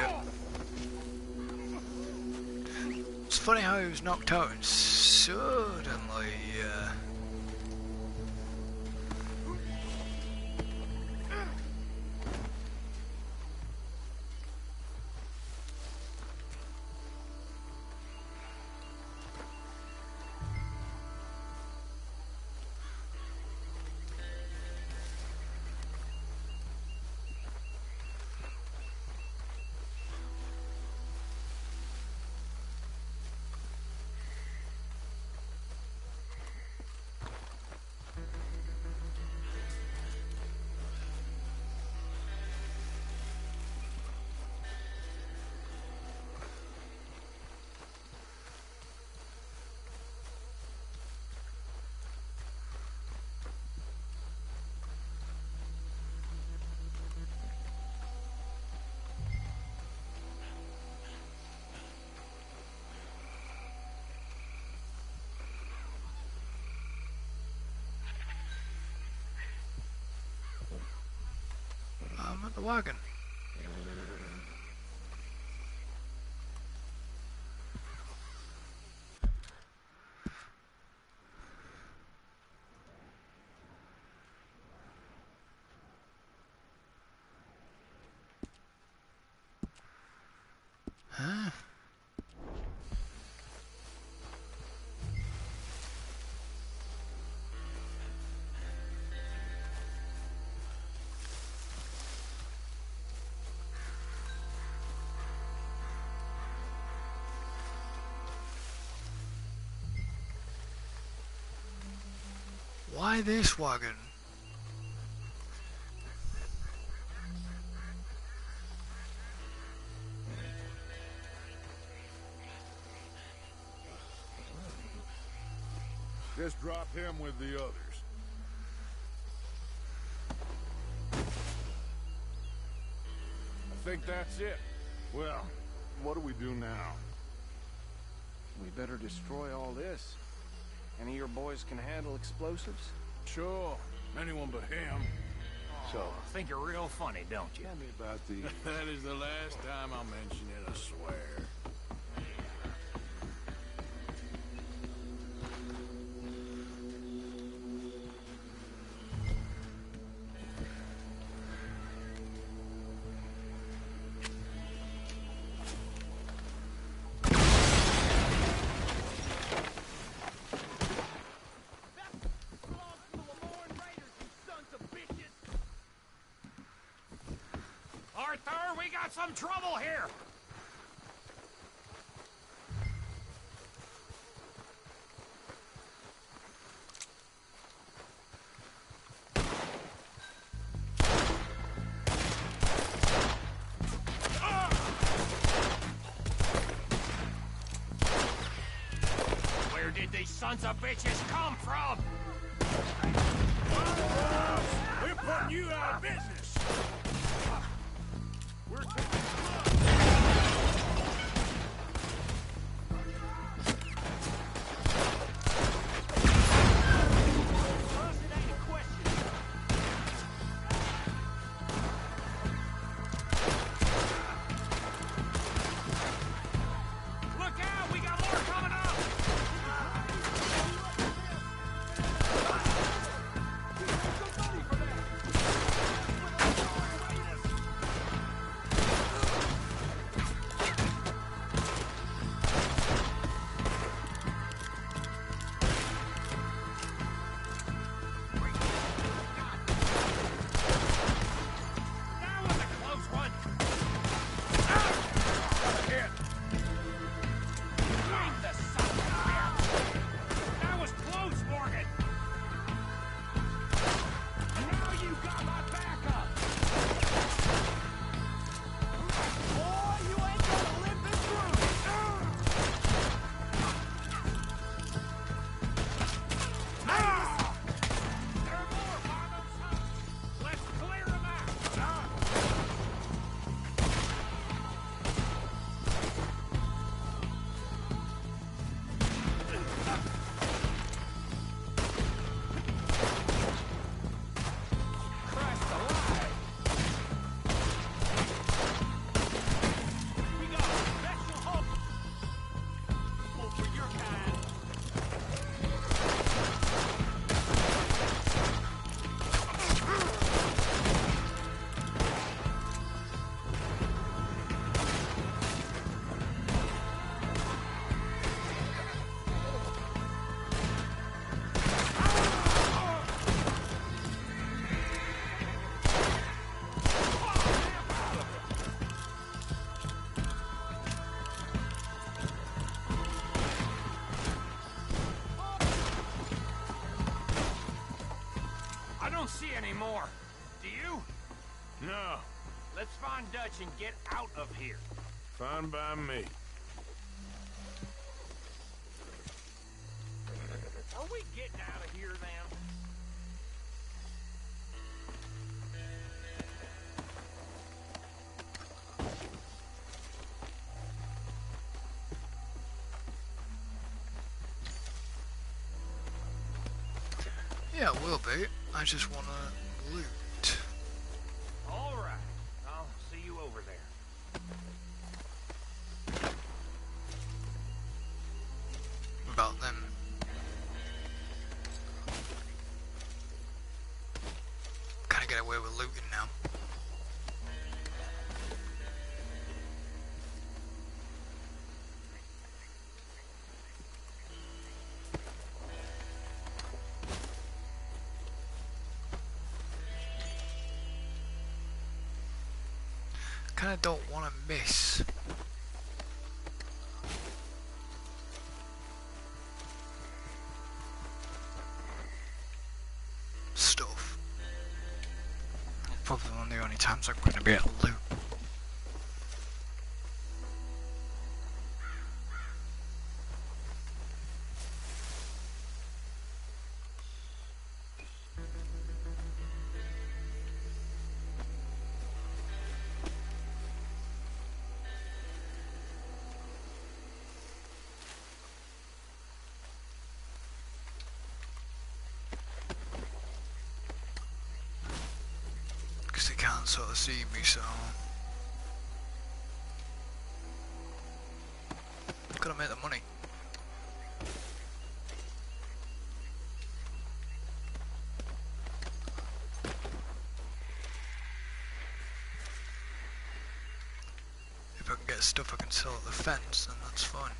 It's funny how he was knocked out and suddenly, I'm at the wagon. Huh? Why this wagon? Just drop him with the others. I think that's it. Well, what do we do now? We better destroy all this. Any of your boys can handle explosives? Sure. Anyone but him. So, think you're real funny, don't you? Tell me about the... That is the last time I'll mention it, I swear. Arthur, we got some trouble here! Where did these sons of bitches come from? We're putting you out of business! We're Look out! We got more coming up! That was a close one! Wait the son of a bitch! That was close, Morgan! Now you got my backup! Boy, you ain't gonna live this through! There are more, Marvin! Let's clear them out! Christ alive! We got a special hope for your kind. I don't see any more. Do you? No. Let's find Dutch and get out of here. Fine by me. Are we getting out of here, then? Yeah, it will be. I just want to loot. All right. I'll see you over there. About them. Can't get away with looting now. Kinda don't want to miss. Stuff. Probably one of the only times I'm going to be able to loot. can't sort of see me, so gotta make the money. If I can get stuff I can sell at the fence, then that's fine.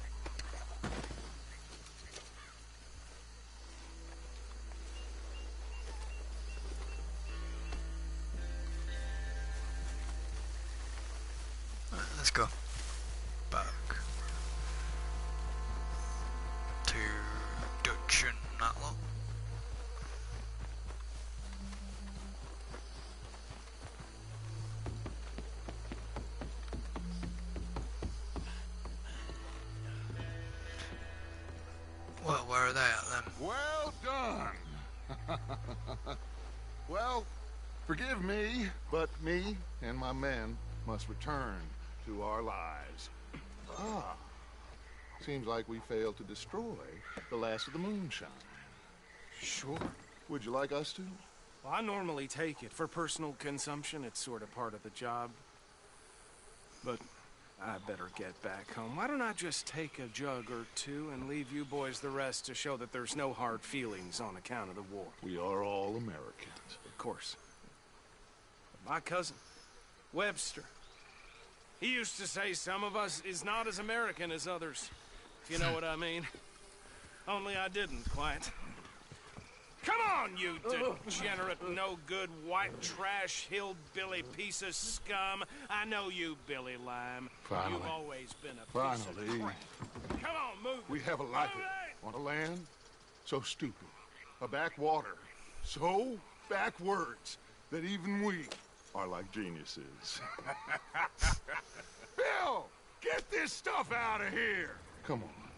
Right, let's go back to Dutch and that lot. Well, where are they at then? Well done. Well, forgive me, but me and my men must return to our lives. Ah, seems like we failed to destroy the last of the moonshine. Sure. Would you like us to? Well, I normally take it. For personal consumption, it's sort of part of the job. But I better get back home. Why don't I just take a jug or two and leave you boys the rest to show that there's no hard feelings on account of the war? We are all Americans. Of course. My cousin, Webster, he used to say some of us is not as American as others, if you know what I mean. Only I didn't quite. Come on, you degenerate, no-good, white trash, hillbilly piece of scum. I know you, Billy Lime. Finally. You've always been a piece of crap. Come on, move. We have a life on a land so stupid, a backwater so backwards that even we are like geniuses. Bill, get this stuff out of here. Come on,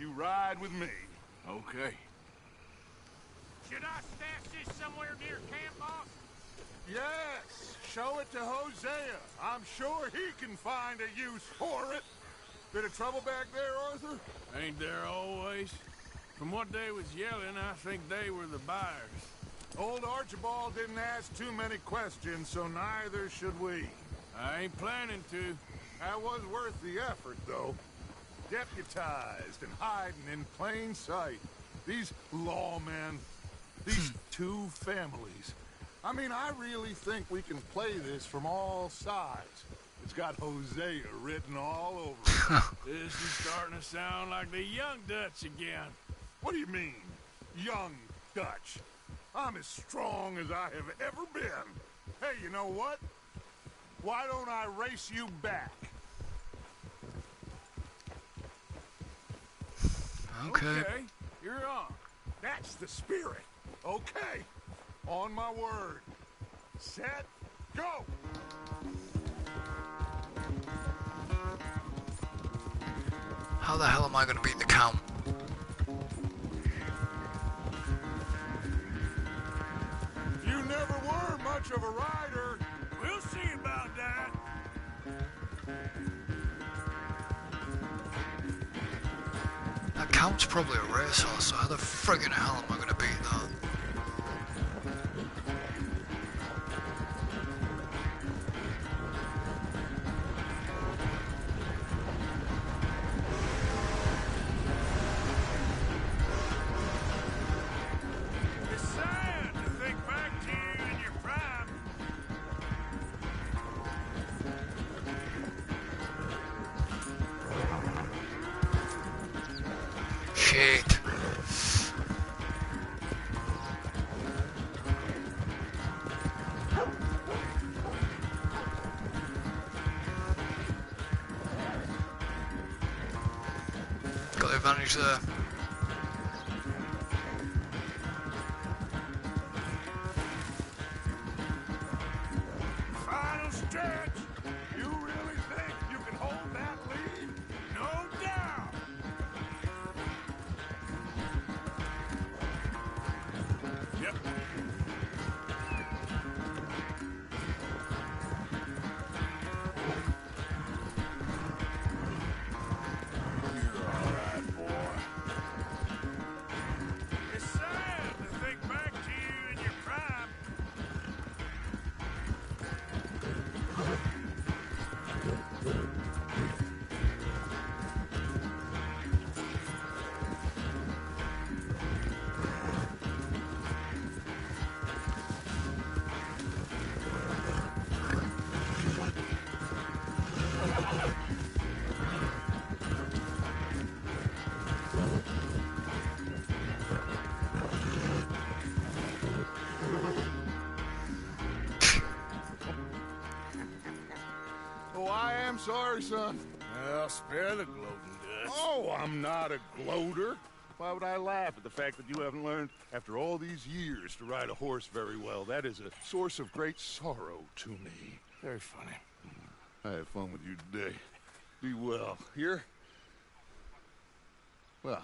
you ride with me. Okay. Should I stash this somewhere near camp, boss? Yes, show it to Hosea. I'm sure he can find a use for it. Bit of trouble back there, Arthur? Ain't there always? From what they was yelling, I think they were the buyers. Old Archibald didn't ask too many questions, so neither should we. I ain't planning to. That was worth the effort, though. Deputized and hiding in plain sight. These lawmen, these two families. I mean, I really think we can play this from all sides. It's got Hosea written all over it. This is starting to sound like the young Dutch again. What do you mean, young Dutch? I'm as strong as I have ever been. Hey, you know what? Why don't I race you back? Okay. You're on. That's the spirit. Okay. On my word. Set. Go. How the hell am I gonna beat the Count? You never were much of a rider. We'll see about that. That Count's probably a racehorse, so how the friggin' hell am I gonna beat that? It's sad to think back to you in your prime. Shit. Got the advantage there. Final stretch. You really think you can hold that lead? No doubt. Yep. You're all right, boy. It's sad to think back to you in your prime. I'm sorry, son. Well, spare the gloating, Dutch. Oh, I'm not a gloater. Why would I laugh at the fact that you haven't learned, after all these years, to ride a horse very well? That is a source of great sorrow to me. Very funny. I had fun with you today. Be well. Here? Well,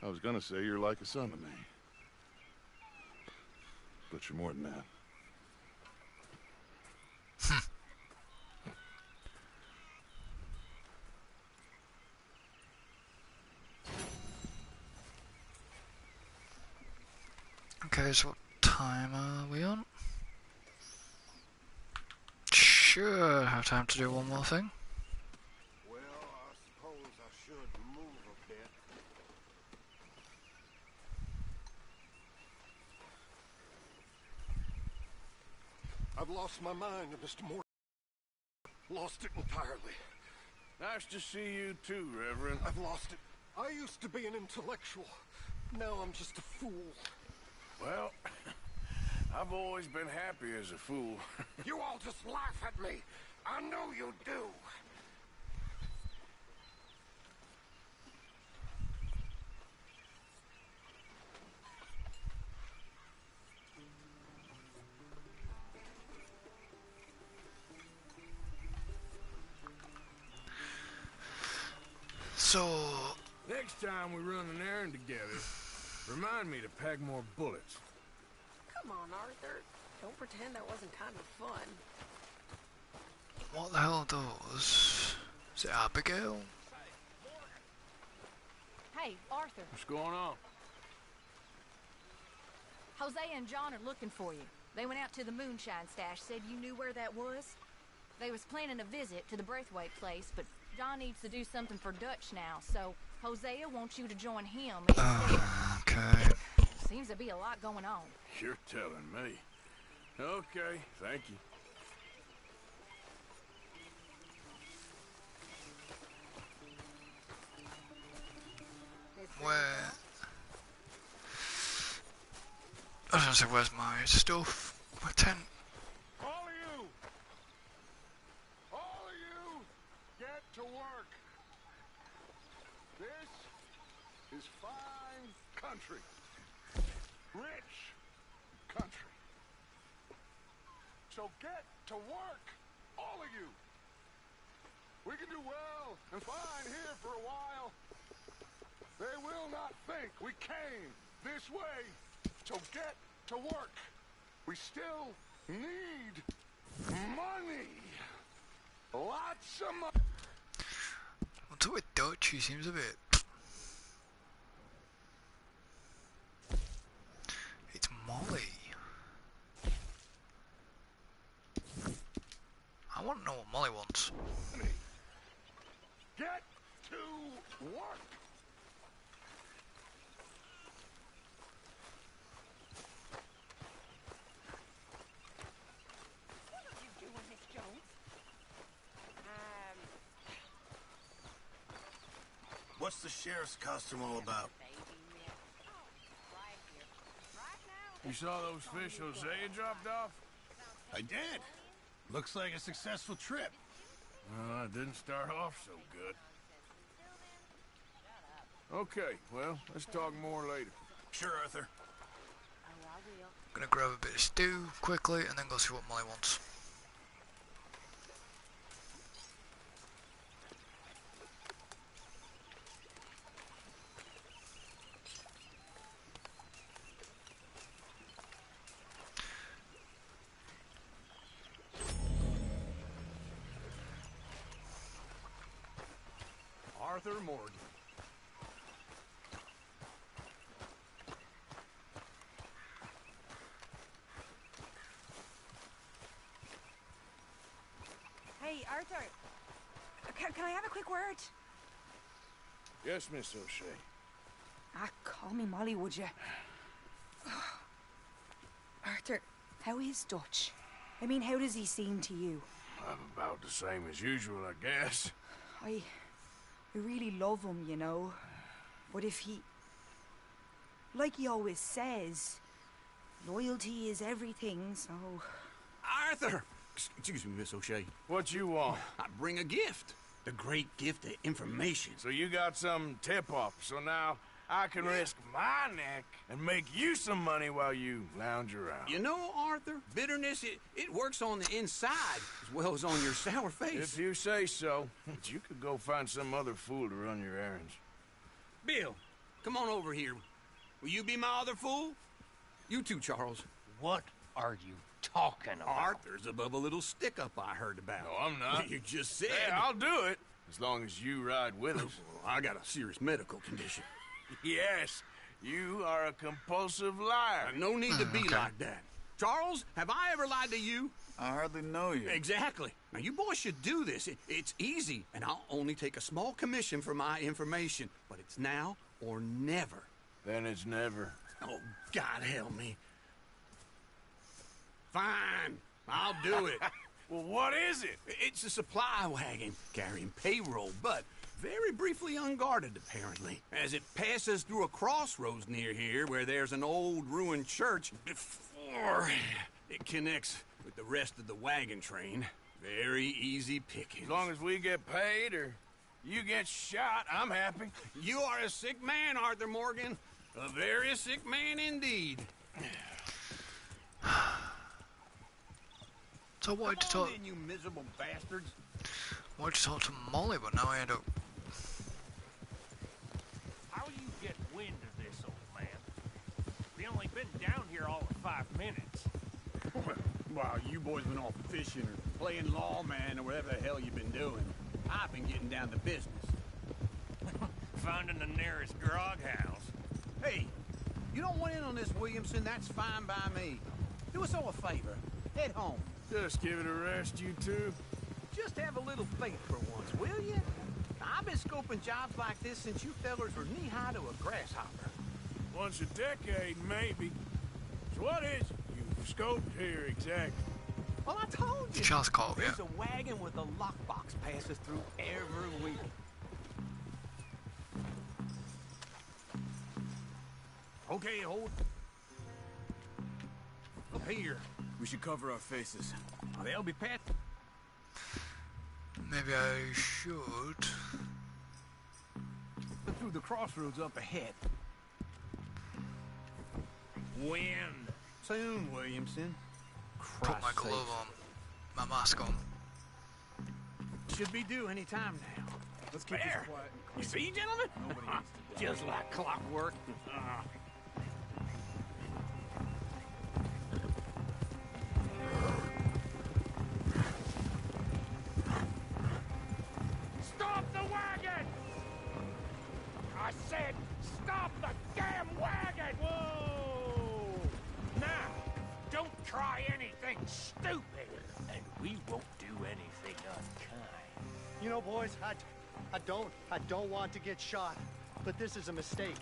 I was gonna say you're like a son to me. But you're more than that. Okay, so what time are we on? Sure, have time to do one more thing. Well, I suppose I should move a bit. I've lost my mind, Mr. Morgan. Lost it entirely. Nice to see you too, Reverend. I've lost it. I used to be an intellectual. Now I'm just a fool. Well, I've always been happy as a fool. You all just laugh at me. I know you do. So... Next time we run an errand together, remind me to pack more bullets. Come on, Arthur. Don't pretend that wasn't kind of fun. what the hell are those? Is it Abigail? Hey, Arthur. What's going on? Hosea and John are looking for you. They went out to the moonshine stash, said you knew where that was. They was planning a visit to the Braithwaite place, but John needs to do something for Dutch now, so Hosea wants you to join him instead. Okay. Seems to be a lot going on. You're telling me. Okay, thank you. Where... I was gonna say, where's my stuff? My tent? All of you, get to work. This is fine country. Rich country. So get to work, all of you. We can do well and fine here for a while. They will not think we came this way. So get to work. We still need money. Lots of money. What's up with Dutch? He seems a bit... It's Molly. I want to know what Molly wants. Get to work. What are you doing, Miss Jones? What's the sheriff's costume all about? You saw those fish Hosea dropped off? I did. Looks like a successful trip. Well, it didn't start off so good. Okay, well, let's talk more later. Sure, Arthur. Gonna grab a bit of stew quickly and then go see what Molly wants. Arthur Morgan. Hey, Arthur. Can I have a quick word? Yes, Miss O'Shea. Ah, call me Molly, would you? Arthur, how is Dutch? I mean, how does he seem to you? I'm about the same as usual, I guess. I really love him, you know. But if he... Like he always says, loyalty is everything, so... Arthur! Excuse me, Miss O'Shea. What you want? I bring a gift. The great gift of information. So you got some tip-off, so now I can risk my neck and make you some money while you lounge around. You know, Arthur, bitterness, it works on the inside as well as on your sour face. If you say so. But you could go find some other fool to run your errands. Bill, come on over here. Will you be my other fool? You too, Charles. What are you talking about? Arthur's above a little stick-up I heard about. No, I'm not. You just said. Yeah, I'll do it. As long as you ride with us. I got a serious medical condition. Yes, you are a compulsive liar. No need to be like that. Charles, have I ever lied to you? I hardly know you. Exactly. Now, you boys should do this. It's easy, and I'll only take a small commission for my information. But it's now or never. Then it's never. Oh, God help me. Fine. I'll do it. Well, what is it? It's a supply wagon carrying payroll, but very briefly unguarded, apparently, as it passes through a crossroads near here where there's an old ruined church before it connects with the rest of the wagon train. Very easy pickings. As long as we get paid or you get shot, I'm happy. You are a sick man, Arthur Morgan. A very sick man indeed. So I wanted to talk. Then, you miserable bastards. I wanted to talk to Molly, but now I end up. How do you get wind of this, old man? We only been down here all of 5 minutes. While you boys been off fishing or playing lawman or whatever the hell you've been doing, I've been getting down to business. Finding the nearest grog house. Hey, you don't want in on this, Williamson, that's fine by me. Do us all a favor. Head home. Just give it a rest, you two. Just have a little faith for once, will you? I've been scoping jobs like this since you fellers were knee-high to a grasshopper. Once a decade, maybe. So what is it you've scoped here exactly? Well, I told you. Charles called, yeah. There's a wagon with a lockbox passes through every week. Okay, hold. Up here. We should cover our faces. They'll be pat. Maybe I should. Through the crossroads up ahead. Wind. Soon, Williamson. Put my glove on. My mask on. Should be due any time now. Let's keep this quiet. You see, gentlemen? Just like clockwork. Stop the wagon! I said, stop the damn wagon! Whoa! Now, don't try anything stupid, and we won't do anything unkind. You know, boys, I don't want to get shot, but this is a mistake.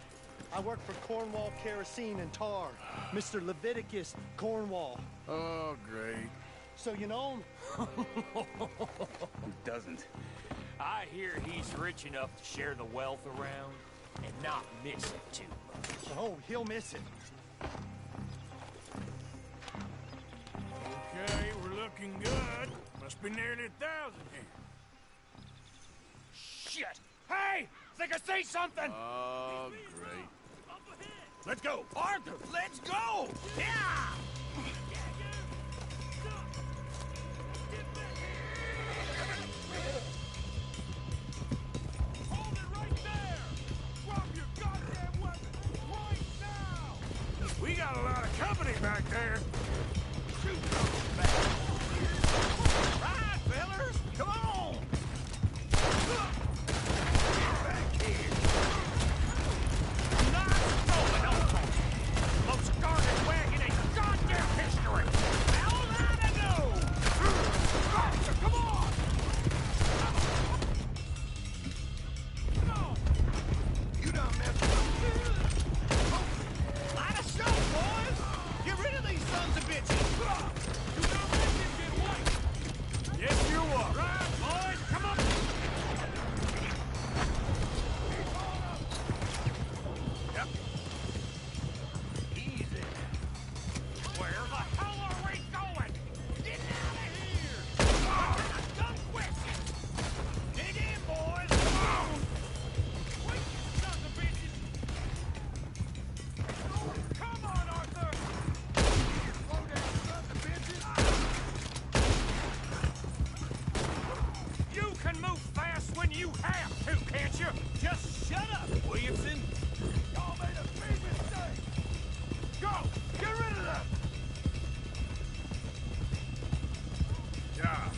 I work for Cornwall Kerosene and Tar, Mr. Leviticus Cornwall. Oh, great. So you know him? Who doesn't? I hear he's rich enough to share the wealth around and not miss it too much. Oh, he'll miss it. Okay, we're looking good. Must be nearly 1,000 here. Shit! Hey! Think I see something! Oh, great. Let's go! Arthur, let's go! Yeah! Hold it right there! Drop your goddamn weapon right now! We got a lot of company back there. Shoot those bastards! Right, fellers! Come on! Get back here! Not stolen, most guarded wagon ain't goddamn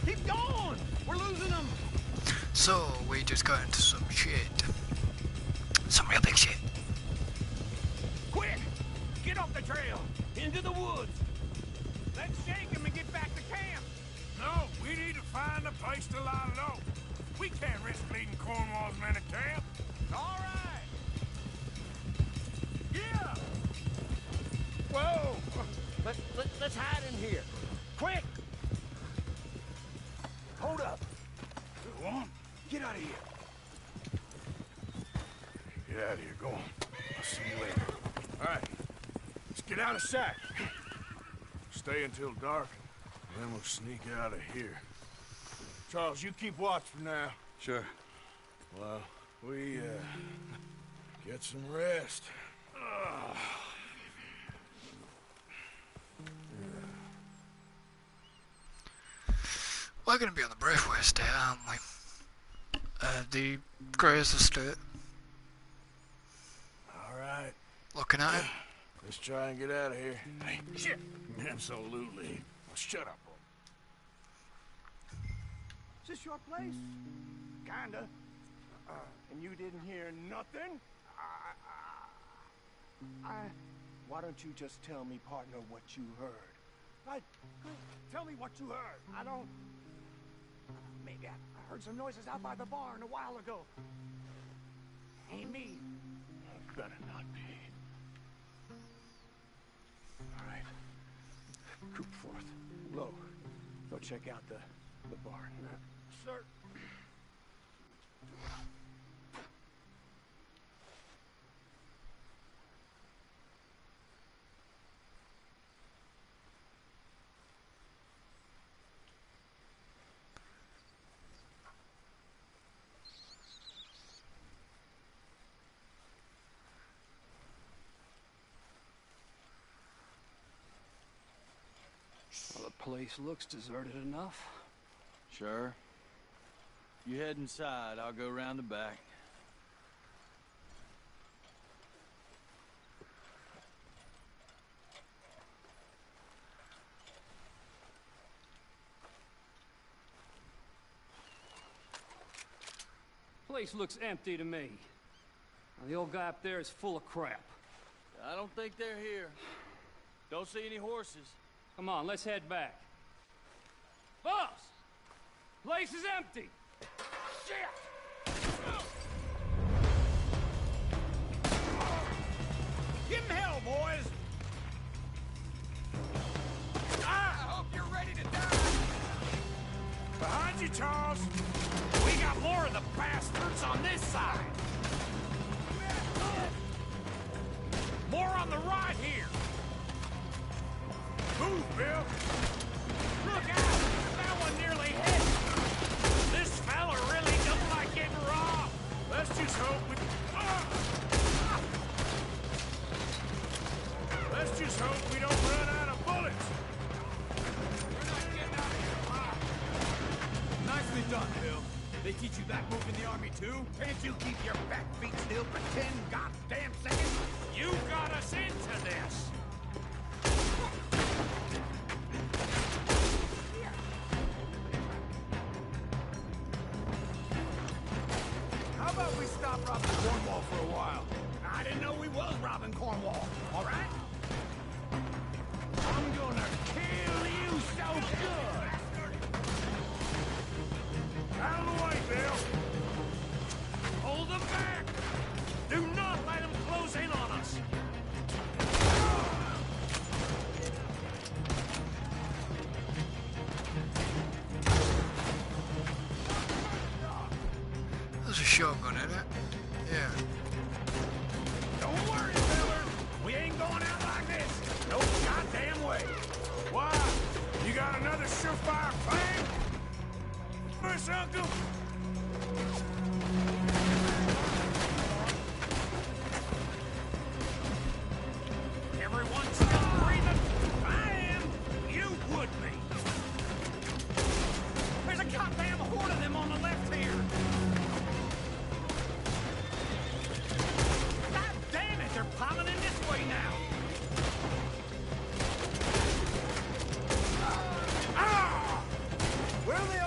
Keep going! We're losing them! So, we just got into some shit. Some real big shit. Quick! Get off the trail! Into the woods! Let's shake him and get back to camp! No, we need to find a place to lie low. We can't risk leading Cornwall's men to camp. All right! Yeah! Whoa! Let's hide in here. Quick! Hold up. Go on. Get out of here. Get out of here. Go on. I'll see you later. All right. Let's get out of sight. Stay until dark, and then we'll sneak out of here. Charles, you keep watch for now. Sure. Well, we, get some rest. We're gonna be on the Braithwaite estate, aren't we? The Grey's estate. All right. Looking at it. Let's try and get out of here. Hey, shit! Absolutely. Well, shut up. Is this your place? Kinda. And you didn't hear nothing? Why don't you just tell me, partner, what you heard? Tell me what you heard. I don't... Maybe I heard some noises out by the barn a while ago. Ain't me. Better not be. All right. Group forth. Low. Go check out the barn. Sir. Well, the place looks deserted enough. Sure. You head inside, I'll go round the back. Place looks empty to me. Now, the old guy up there is full of crap. I don't think they're here. Don't see any horses. Come on, let's head back. Boss! Place is empty! Shit! Give him hell, boys! I hope you're ready to die! Behind you, Charles! We got more of the bastards on this side! More on the right here! Move, Bill! Look out! That one nearly hit! This fella really don't like getting raw! Let's just hope we... Let's just hope we don't run out of bullets! We're not getting out of here alive! Nicely done, Bill. They teach you that move in the army, too? Can't you keep your back feet still for 10 goddamn seconds? You got us into this! How about we stop robbing Cornwall for a while? I didn't know we was robbing Cornwall, all right? I'm gonna kill you so good! Out of the way, Bill! Hold them back! Do not let them close in on us! There's a shotgun in it. Yeah. Don't worry, fellas! We ain't going out like this! No goddamn way! Why? You got another surefire plan? First, Uncle? Everyone's still breathing? I am! You would be! There's a goddamn horde of them on the left here! God damn it! They're piling in this way now! Where are they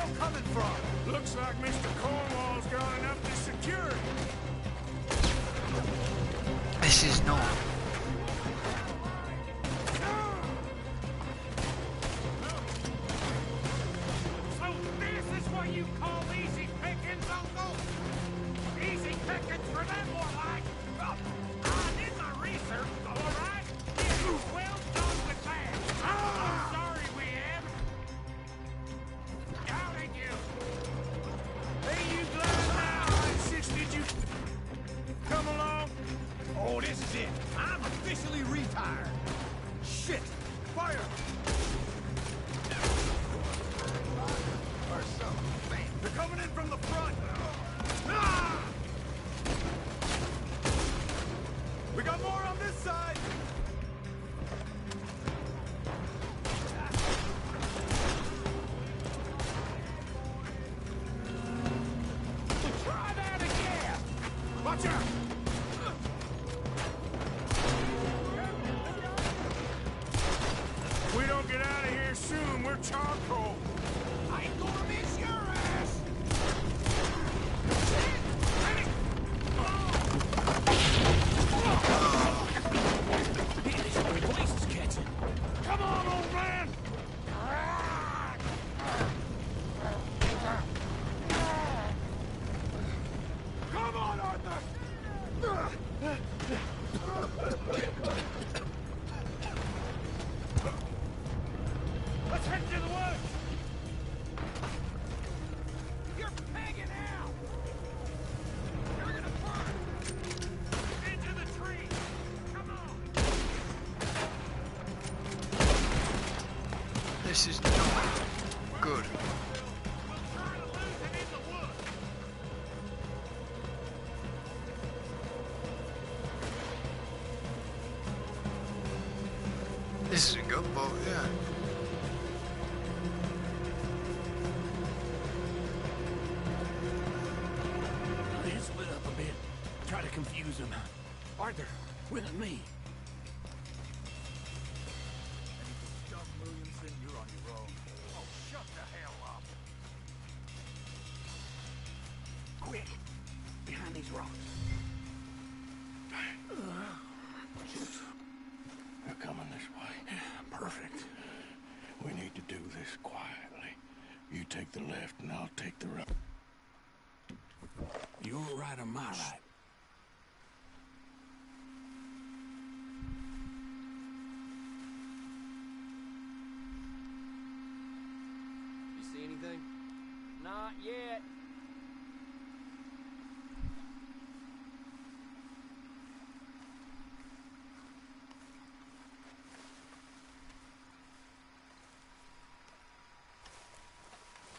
We're charcoal. I ain't gonna miss your ass! This whole place is catching. Come on, old man! Come on, Arthur! Let's head to the woods! You're pegging out! You're gonna burn! Into the tree! Come on! This is not good. This isn't good, but yeah. Let's split up a bit. Try to confuse them. Arthur, with me. Stuff, Williamson, you're on your own. Oh, shut the hell up! Quick! Behind these rocks. They're coming this way. Perfect. We need to do this quietly. You take the left and I'll take the right. You're right on my right. You see anything? Not yet.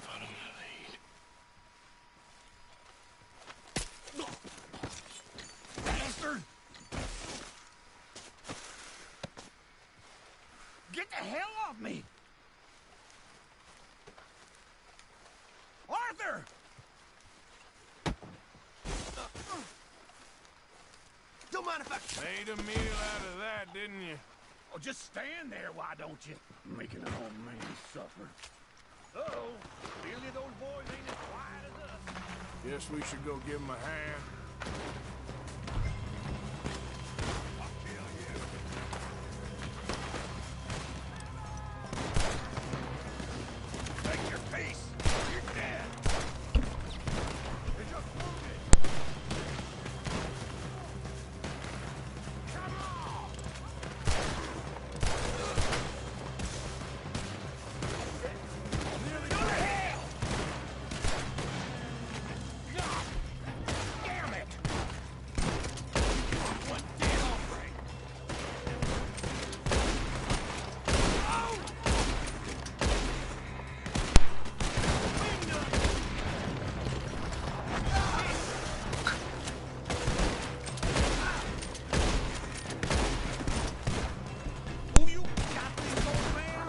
Follow my lead. Bastard! Get the hell off me! Arthur! Don't mind if I... Made a meal out of that, didn't you? Oh, just stand there, why don't you? Making an old man suffer. Uh-oh. Really, those boys ain't as quiet as us. Guess we should go give him a hand. Take your piece. You're dead. You're just wounded. Come on! Nearly go to hell! God damn it! What damn offering? Oh! Who you got these old man?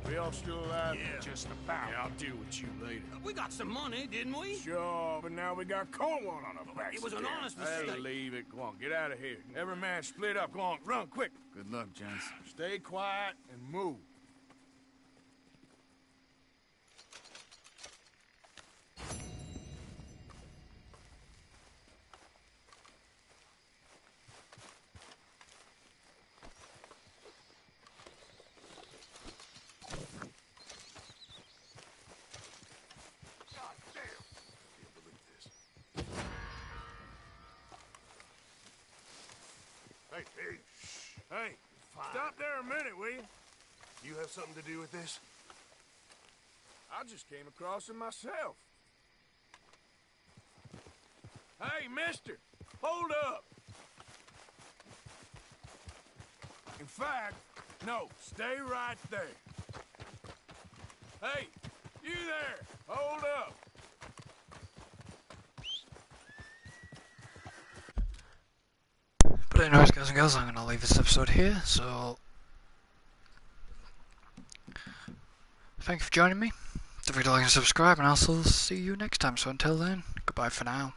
We all still alive? Yeah. Just about. Yeah, I'll deal with you later. We got some money, didn't we? Sure, but now we got Cornwall on our backs. It was an again. honest Hey, mistake. leave it. Go on, get out of here. Every man split up. Go on, run, quick. Good luck, gents. Stay quiet and move. Hey, hey, Hey, stop there a minute, will you? you have something to do with this? I just came across him myself. Hey, mister, hold up. In fact, no, stay right there. Hey, you there, hold up. But anyways, guys and girls, I'm going to leave this episode here, so thank you for joining me. Don't forget to like and subscribe, and I'll see you next time. So until then, goodbye for now.